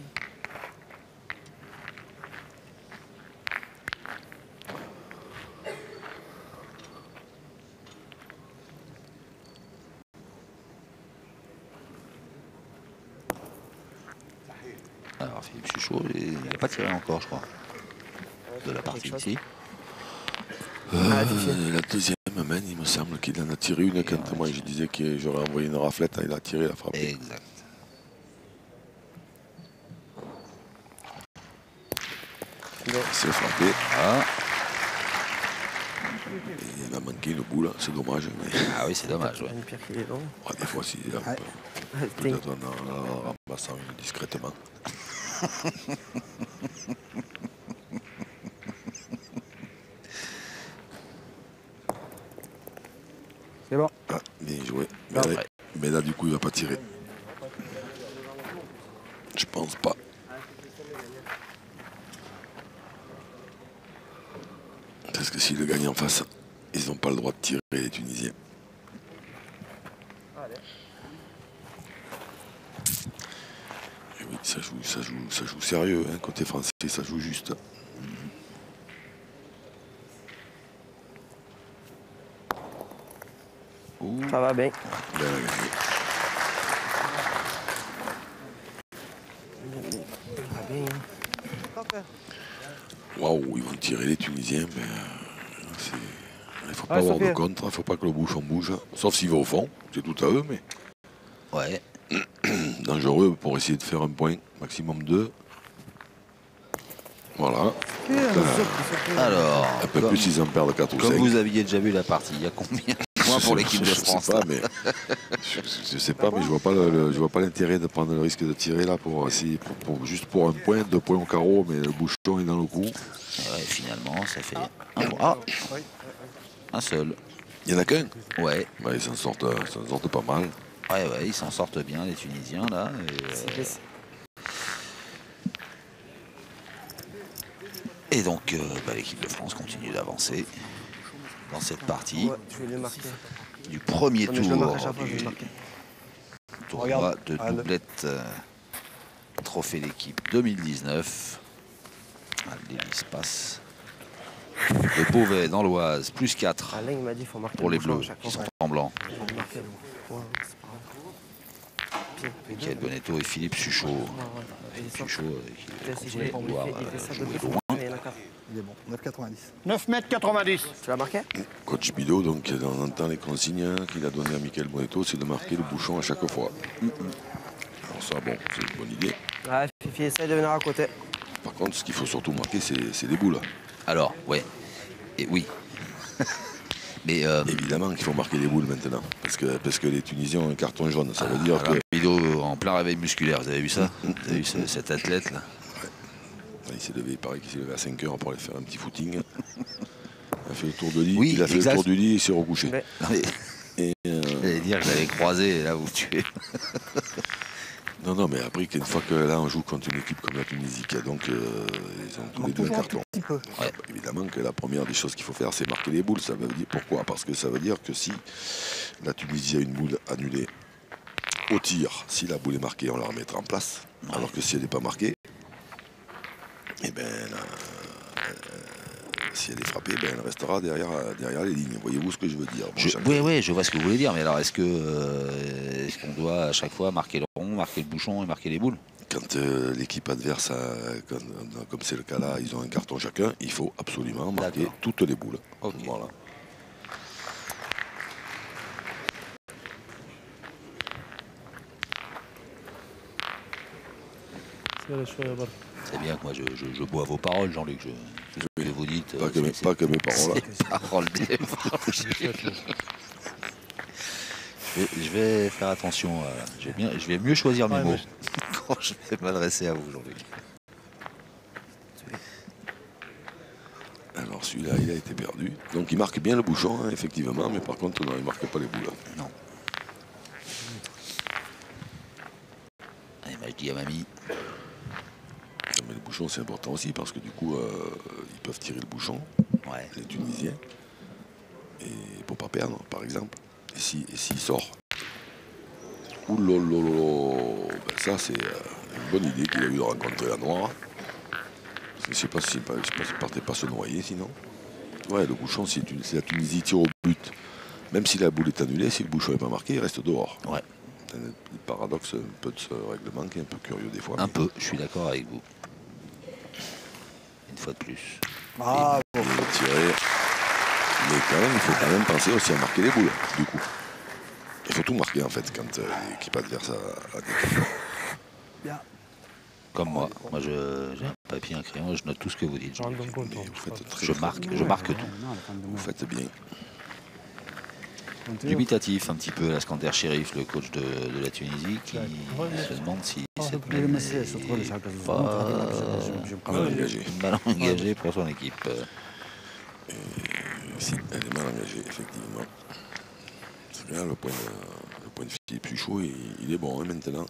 Alors Philippe Chuchot, il n'a pas tiré encore, je crois, de la partie ici. La deuxième mène, il me semble qu'il en a tiré une quand moi je disais que j'aurais envoyé une raflette, il a tiré, il a frappé. Exact. C'est frappé. Ah. Et il a manqué une boule, c'est dommage. Mais... Ah oui, c'est dommage. Ouais. Des fois, si, peut-être en ramassant une discrètement. C'est bon. Ah, bien joué. Mais là, du coup, il va pas tirer. Je pense pas. Parce que s'il le gagne en face, ils n'ont pas le droit de tirer, les Tunisiens. Et oui, ça joue sérieux, hein, côté français, ça joue juste. Ça va bien. Waouh, ils vont tirer les Tunisiens, mais il ne faut pas avoir de contre, il ne faut pas que le bouchon bouge, sauf s'il va au fond, c'est tout à eux, mais ouais. Dangereux pour essayer de faire un point, maximum 2. Voilà. Alors, un peu plus, ils en perdent 4 ou 5. Comme vous aviez déjà vu la partie, il y a combien de points pour l'équipe de France? Je sais pas, mais je vois pas l'intérêt de prendre le risque de tirer là pour essayer, juste pour un point, 2 points au carreau, mais le bouchon est dans le coup. Ouais, finalement, ça fait un seul. Il y en a qu'un? Ouais. Ils s'en sortent pas mal. Ouais, ils s'en sortent bien, les Tunisiens, là. Et donc, l'équipe de France continue d'avancer dans cette partie du premier tour du tournoi de doublette trophée d'équipe 2019. L'hélice passe de Beauvais dans l'Oise, plus 4 pour les Bleus qui sont en blanc. Michael Bonetto et Philippe Chuchot Philippe Suchot qui continue de pouvoir jouer loin. Il est bon, 9,90. 9,90 m. Tu l'as marqué? Coach Bidot, donc on entend les consignes qu'il a données à Michael Bonetto, c'est de marquer le bouchon à chaque fois. Alors ça, bon, c'est une bonne idée. Ouais, Fifi essaye de venir à côté. Par contre, ce qu'il faut surtout marquer, c'est les boules. Alors, ouais. Et oui. Mais évidemment qu'il faut marquer les boules maintenant. Parce que les Tunisiens ont un carton jaune. Ça veut dire que. Bidot en plein réveil musculaire, vous avez vu ça? Vous avez vu cet athlète là? Il s'est levé, il paraît qu'il s'est levé à 5 h pour aller faire un petit footing. Il a fait le tour de lit, oui, il a fait le tour du lit et il s'est recouché. J'allais dire que j'avais croisé et là vous tuez. Non, mais après, une fois que là on joue contre une équipe comme la Tunisie, qui a donc ils ont tous les deux un carton. Ouais. Évidemment que la première des choses qu'il faut faire, c'est marquer les boules. Ça veut dire pourquoi? Parce que ça veut dire que si la Tunisie a une boule annulée au tir, si la boule est marquée, on la remettra en place. Ouais. Alors que si elle n'est pas marquée, eh ben, si elle est frappée, ben, elle restera derrière les lignes. Voyez-vous ce que je veux dire? Oui, je vois ce que vous voulez dire. Mais alors, est-ce qu'on doit à chaque fois marquer le rond, marquer le bouchon et marquer les boules? Quand l'équipe adverse, comme c'est le cas là, ils ont un carton chacun, il faut absolument marquer toutes les boules. Okay. Voilà. C'est bien que moi je bois vos paroles, Jean-Luc. Que vous dites. Pas que mes paroles. Paroles je vais faire attention. Je vais mieux choisir mes mots quand je vais m'adresser à vous, Jean-Luc. Alors celui-là, il a été perdu. Donc il marque bien le bouchon, hein, effectivement, mais par contre, non, il ne marque pas les boules. Non. Allez, je dis à mamie. Mais le bouchon, c'est important aussi, parce que du coup, ils peuvent tirer le bouchon, ouais. Les Tunisiens, et pour ne pas perdre, par exemple. Et s'il sort, oulololo, ben ça c'est une bonne idée qu'il a eu de rencontrer la Noire. Parce que je ne sais pas s'il ne partait pas se noyer sinon. Ouais, le bouchon, si la Tunisie tire au but, même si la boule est annulée, si le bouchon n'est pas marqué, il reste dehors. Ouais. C'est un paradoxe un peu de ce règlement qui est un peu curieux des fois. Un peu, je suis d'accord avec vous. Une fois de plus. Ah, bon. Tirer. Mais quand même, il faut quand même penser aussi à marquer les boules, du coup. Il faut tout marquer en fait quand l'équipe adverse a des cartons. Bien. Comme moi. Moi j'ai un papier, un crayon et je note tout ce que vous dites. Je marque tout. Vous faites bien. Dubitatif un petit peu la Skander Chérif, le coach de la Tunisie, qui se demande si cette même mal engagée pour son équipe. Si, elle est mal engagée, effectivement. C'est bien, le point de Philippe Suchot, il est bon hein, maintenant.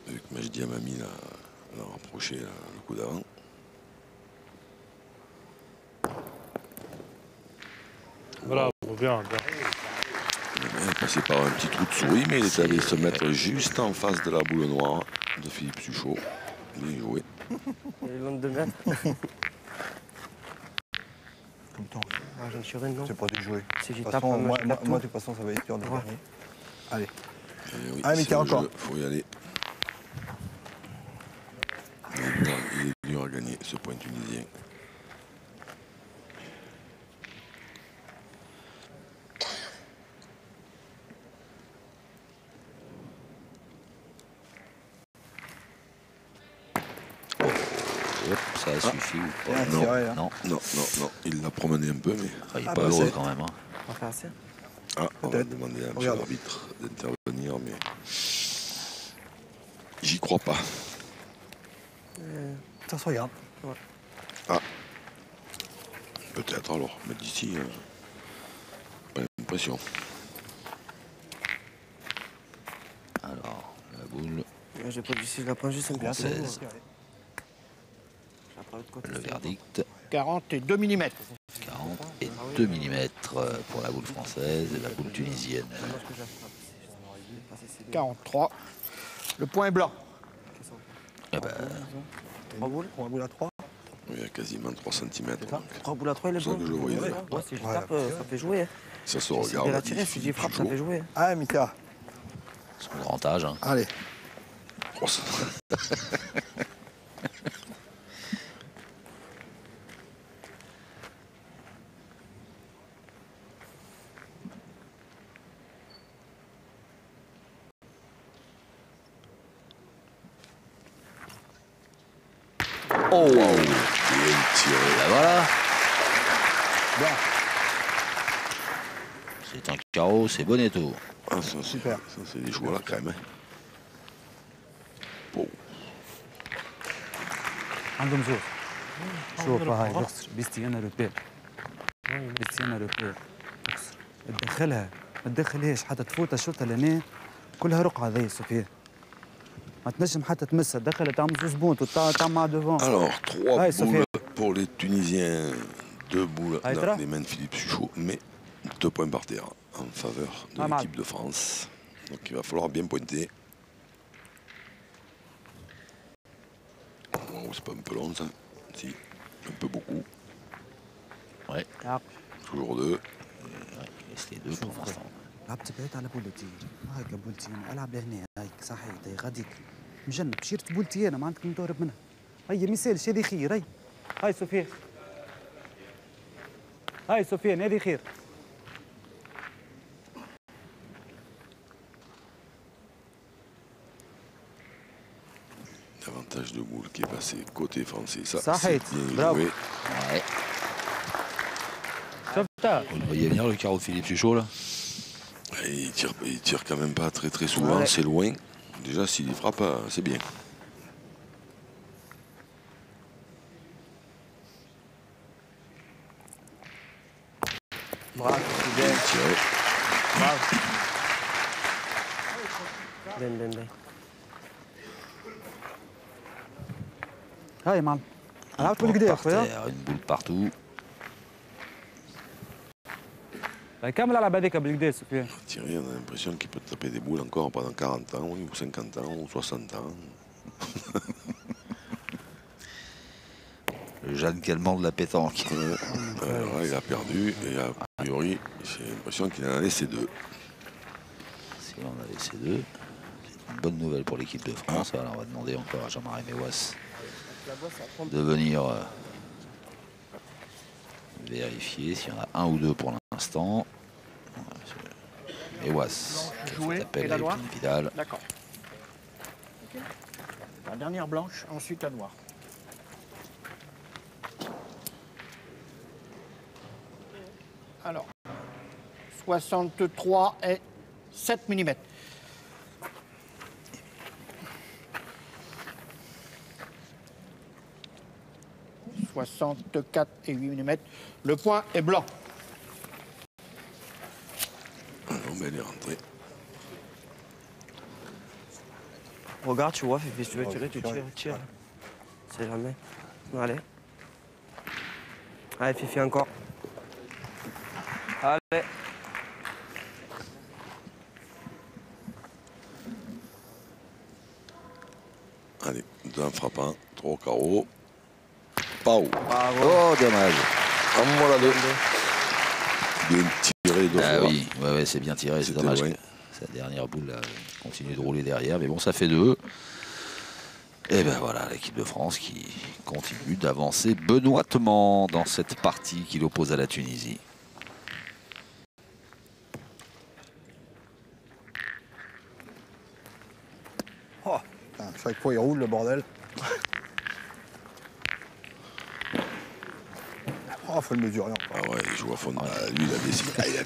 Vu que Majdi Amami l'a rapproché le coup d'avant. Bravo, bien. Il est passé par un petit trou de souris, mais il est allé se mettre juste en face de la boule noire de Philippe Suchot. Bien joué. Il est loin de 2 mètres. Tout le temps. Ah, j'en suis rien, non. C'est pas de jouer. Si j'y De toute tape, façon, moi, de toute façon, ça va être dur de gagner. Allez. Oui, allez, Mika, encore. Il faut y aller. Il est dur à gagner ce point tunisien. Ça a suffi ou pas? Non, il l'a promené un peu, mais... Il n'est pas heureux quand même. Hein. On va faire assez. Ah, on va demander à M. l'arbitre d'intervenir, mais... J'y crois pas. Ça se regarde. Ouais. Ah. Peut-être alors, mais d'ici, pas l'impression. Alors, la boule. J'ai pas du si je la prends juste un peu. 16. Le verdict. 42 mm. 42 mm pour la boule française et la boule tunisienne. 43. Le point est blanc. Eh ben, 3 boules. 3 boules à 3. Il y a quasiment 3 cm. 3 boules à 3, il est bon. C'est ça que je voyais. Ouais, si je tape, ça fait jouer. Ça se regarde. Si la tirer, si j'y frappe, ça fait jouer. Ah, Mika. son grand âge. Hein. Allez. Grosse. Oh, bien tiré. Ben voilà. C'est un carreau, c'est Bonetto. Ah, ça, super. Ça, c'est des joueurs là quand même. Bon. عندهم زور. شوف هاي بخسر بيستيانا روبير. بيستيانا روبير. بخسر. تدخلها ما تدخلهاش حتى تفوت الشوطه لهنا كلها رقعه ذي سفيان. ما تنجم حتى تمسها تدخلها تعمل زوز بونت وتعمل مع دوفون. Alors, 3 boules pour les Tunisiens, 2 boules dans les mains de Philippe Suchot, mais 2 points par terre en faveur de l'équipe de France. Donc il va falloir bien pointer. Oh, c'est pas un peu long ça? Si, un peu beaucoup. Ouais. Toujours 2. C'était 2 pour l'instant. لعبت بعيد على بولتي هاك بولتي العب لهنا هايك صحيح غاديك مجنب شيرت بولتي انا ما عندك متهرب منها هيا مثالش هذه خير هاي سفيان هاي سفيان هذه خير L'avantage de boule qui est passé côté français, ça c'est bien joué. Ouais. Vous le voyez venir le carreau de Philippe Suchot là? Il tire quand même pas très souvent, c'est loin. Déjà s'il y frappe, c'est bien. Bravo, bien tiré. Bravo. Bien. هاي معلم لعبت بالكدا يا خويا une boule partout. كمل العب هذيك بالكدا سفيان. Thierry, on a l'impression qu'il peut taper des boules encore pendant 40 ans, oui, ou 50 ans, ou 60 ans. Le Jeanne Calment de la pétanque. Alors là, il a perdu, et a priori, j'ai l'impression qu'il en a laissé 2. Si on a laissé 2, c'est une bonne nouvelle pour l'équipe de France. Alors on va demander encore à Jean-Marie Méwas de venir vérifier s'il y en a 1 ou 2 pour l'instant. Méwas, qui appelle avec Vidal. D'accord. La dernière blanche, ensuite la noire. Alors, 63 et 7 mm. « 64 et 8 mm. Le point est blanc. Non, mais elle est rentrée. Regarde, tu vois, Fifi, si tu veux tirer, tu tires. C'est jamais. Allez. Allez, Fifi, encore. Allez. Allez, 2 en frappant, 3 au carreau. Pau. Oh, dommage. Voilà 2. Bien tiré 2 fois. Ah oui, ouais, c'est bien tiré, c'est dommage. Sa dernière boule là, continue de rouler derrière, mais bon, ça fait 2. Et ben voilà, l'équipe de France qui continue d'avancer benoîtement dans cette partie qui l'oppose à la Tunisie. Oh, chaque fois il roule le bordel. Oh, faut le mesurer encore. Ah ouais, il joue à fond. Lui, il a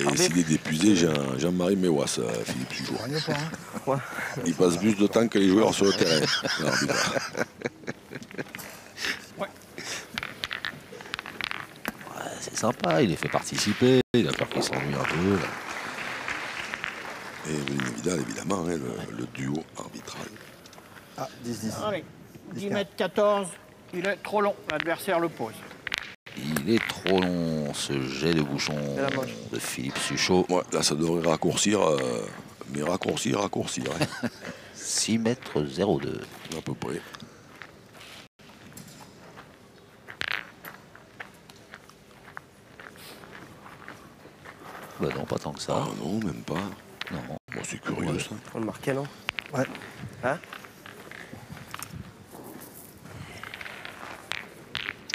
décidé d'épuiser Jean-Marie Méwas, Philippe Suchot. Ouais. Il passe plus de temps que les joueurs sur le terrain. Ouais. C'est sympa, il les fait participer, il a peur qu'ils s'ennuient un peu. Là. Et Vidal, évidemment, hein, le duo arbitral. Ah, 10-10. Allez, 10 mètres 14, il est trop long, l'adversaire le pose. Il est trop long, ce jet de bouchon de Philippe Suchot. Ouais, là, ça devrait raccourcir, mais raccourcir. Hein. 6 mètres 02. À peu près. Bah non, pas tant que ça. Ah non, même pas. Non. Bon, c'est curieux ça. On le marquait, non? Ouais. Hein?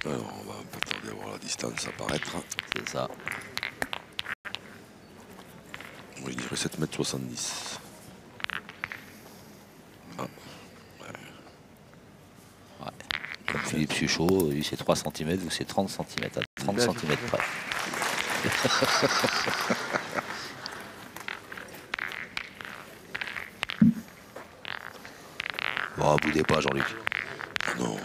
Alors, on va pas tarder à voir la distance apparaître. C'est ça. Oui, je dirais 7,70 m. Ah. Ouais. Comme Philippe Suchot, lui c'est 3 cm, vous c'est 30 cm, à 30 cm près. Bon, boudez pas Jean-Luc. Non.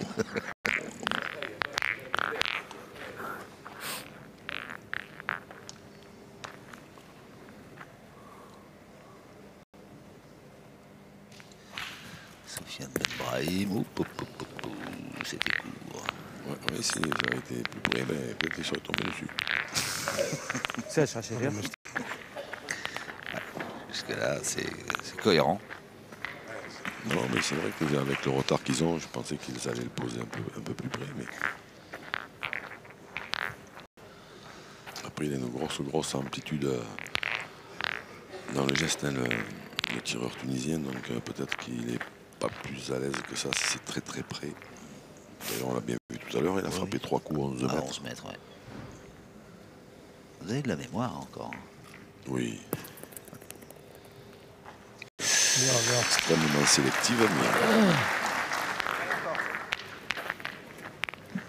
Sofiane Benbrahim, c'était court. Ouais, si j'aurais été plus près, ben, peut-être qu'ils seraient tombés dessus. C'est ça, chérie. Jusque là, c'est cohérent. Non, mais c'est vrai que avec le retard qu'ils ont, je pensais qu'ils allaient le poser un peu plus près. Mais... Après, il a une grosse amplitude dans le geste, hein, le tireur tunisien. Donc peut-être qu'il n'est pas plus à l'aise que ça si c'est très près. D'ailleurs, on l'a bien vu tout à l'heure, il a frappé 3 coups 11 mètres. 11 mètres, ouais. Vous avez de la mémoire encore. Oui. Bien. Extrêmement sélective, mais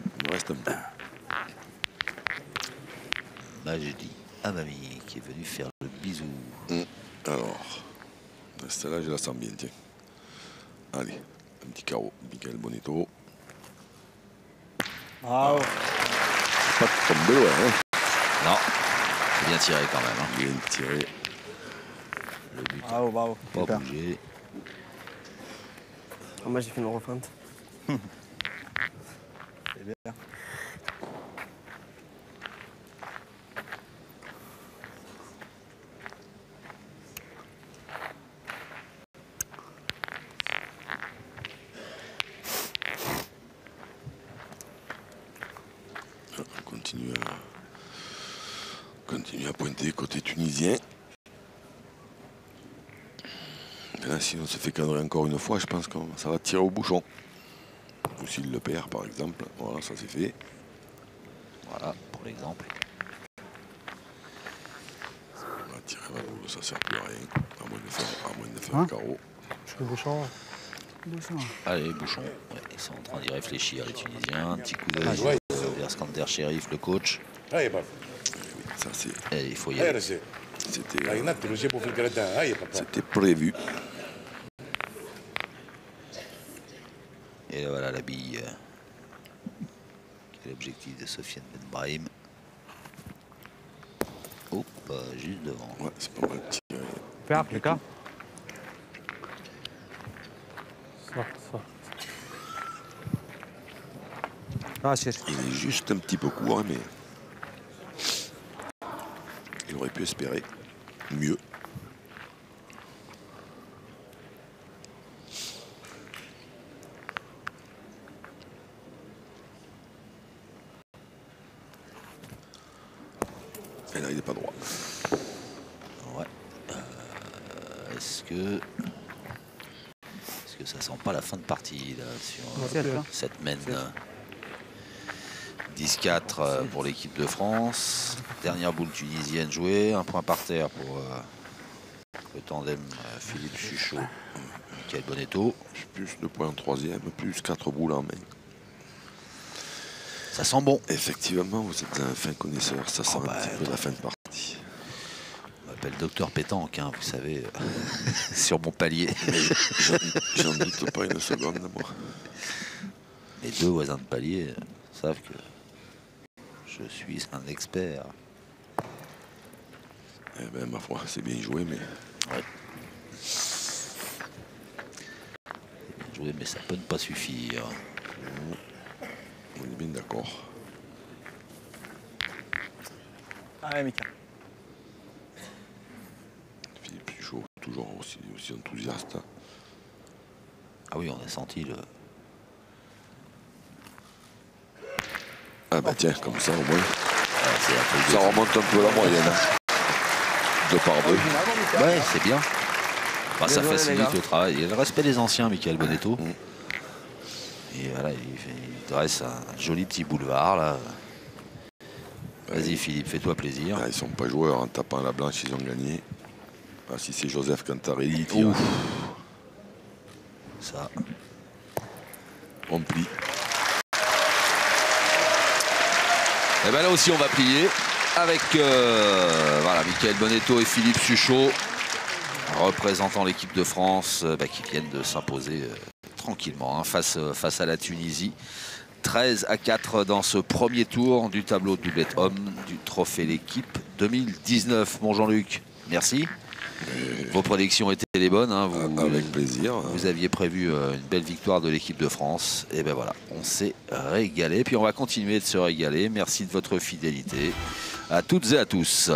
il me reste un peu. Majdi Amami qui est venu faire le bisou. Alors, celle-là, je la sens bien, tiens. Allez, un petit carreau, Michael Bonetto. Bravo. Pas tombé loin, hein. Non, c'est bien tiré quand même. Hein. Bien tiré. Le but. Bravo, bravo. Pas Super. bougé. Ah, moi, j'ai fait une refonte. C'est bien. Continue à pointer côté tunisien. Mais là, si on se fait cadrer encore une fois, je pense que ça va tirer au bouchon. Ou s'il le perd, par exemple. Voilà, ça c'est fait. Voilà, pour l'exemple. On va tirer à la boule, ça sert plus à rien. À moins de faire un carreau. Je le bouchon. Allez, Bouchon. Ouais, ils sont en train d'y réfléchir, les Tunisiens. Un petit coup d'œil vers Skander Sherif, le coach. Ça, c'est... Et il faut y aller. C'était prévu. Et là, voilà la bille. Quel est l'objectif de Sofiane Benbrahim? Hop, juste devant. Ouais, c'est pas mal tiré. Fais les gars. Ça. Ah, chérie. Il est juste un petit peu court, mais il aurait pu espérer mieux. Et là, il n'est pas droit. Ouais. Est-ce que ça sent pas la fin de partie là, sur cette mène 10-4 pour l'équipe de France. Dernière boule tunisienne jouée. Un point par terre pour le tandem Philippe Suchot, Michael Bonetto. Plus 2 points en troisième, plus 4 boules en main. Ça sent bon. Effectivement, vous êtes un fin connaisseur. Ça sent un petit peu la fin de partie. On m'appelle Docteur Pétanque, hein, vous savez, sur mon palier. J'en doute pas une seconde, moi. Mes deux voisins de palier savent que je suis un expert. Eh bien, ma foi, c'est bien joué, mais... Ouais. C'est bien joué, mais ça peut ne pas suffire. On est bien d'accord. Ah ouais, Mika. Philippe Suchot, toujours aussi enthousiaste. Ah oui, on a senti le... Ah bah tiens, comme ça au moins. Ah, ça remonte un peu la moyenne. 2 par 2. Ouais, c'est bien. Bah, ça facilite le travail. Il y a le respect des anciens, Michael Bonetto. Et voilà, il dresse un joli petit boulevard là. Vas-y Philippe, fais-toi plaisir. Ils sont pas joueurs, en tapant la blanche, ils ont gagné. Ah, si c'est Joseph Cantarelli, il tire. Ça. On plie. Et bien là aussi on va plier avec voilà, Michael Bonetto et Philippe Suchot représentant l'équipe de France qui viennent de s'imposer tranquillement face à la Tunisie. 13-4 dans ce premier tour du tableau de doublette homme du trophée l'équipe 2019. Mon Jean-Luc, merci. Vos prédictions étaient les bonnes. Hein. Avec plaisir. Vous aviez prévu une belle victoire de l'équipe de France. Et ben voilà, on s'est régalé. Puis on va continuer de se régaler. Merci de votre fidélité. À toutes et à tous.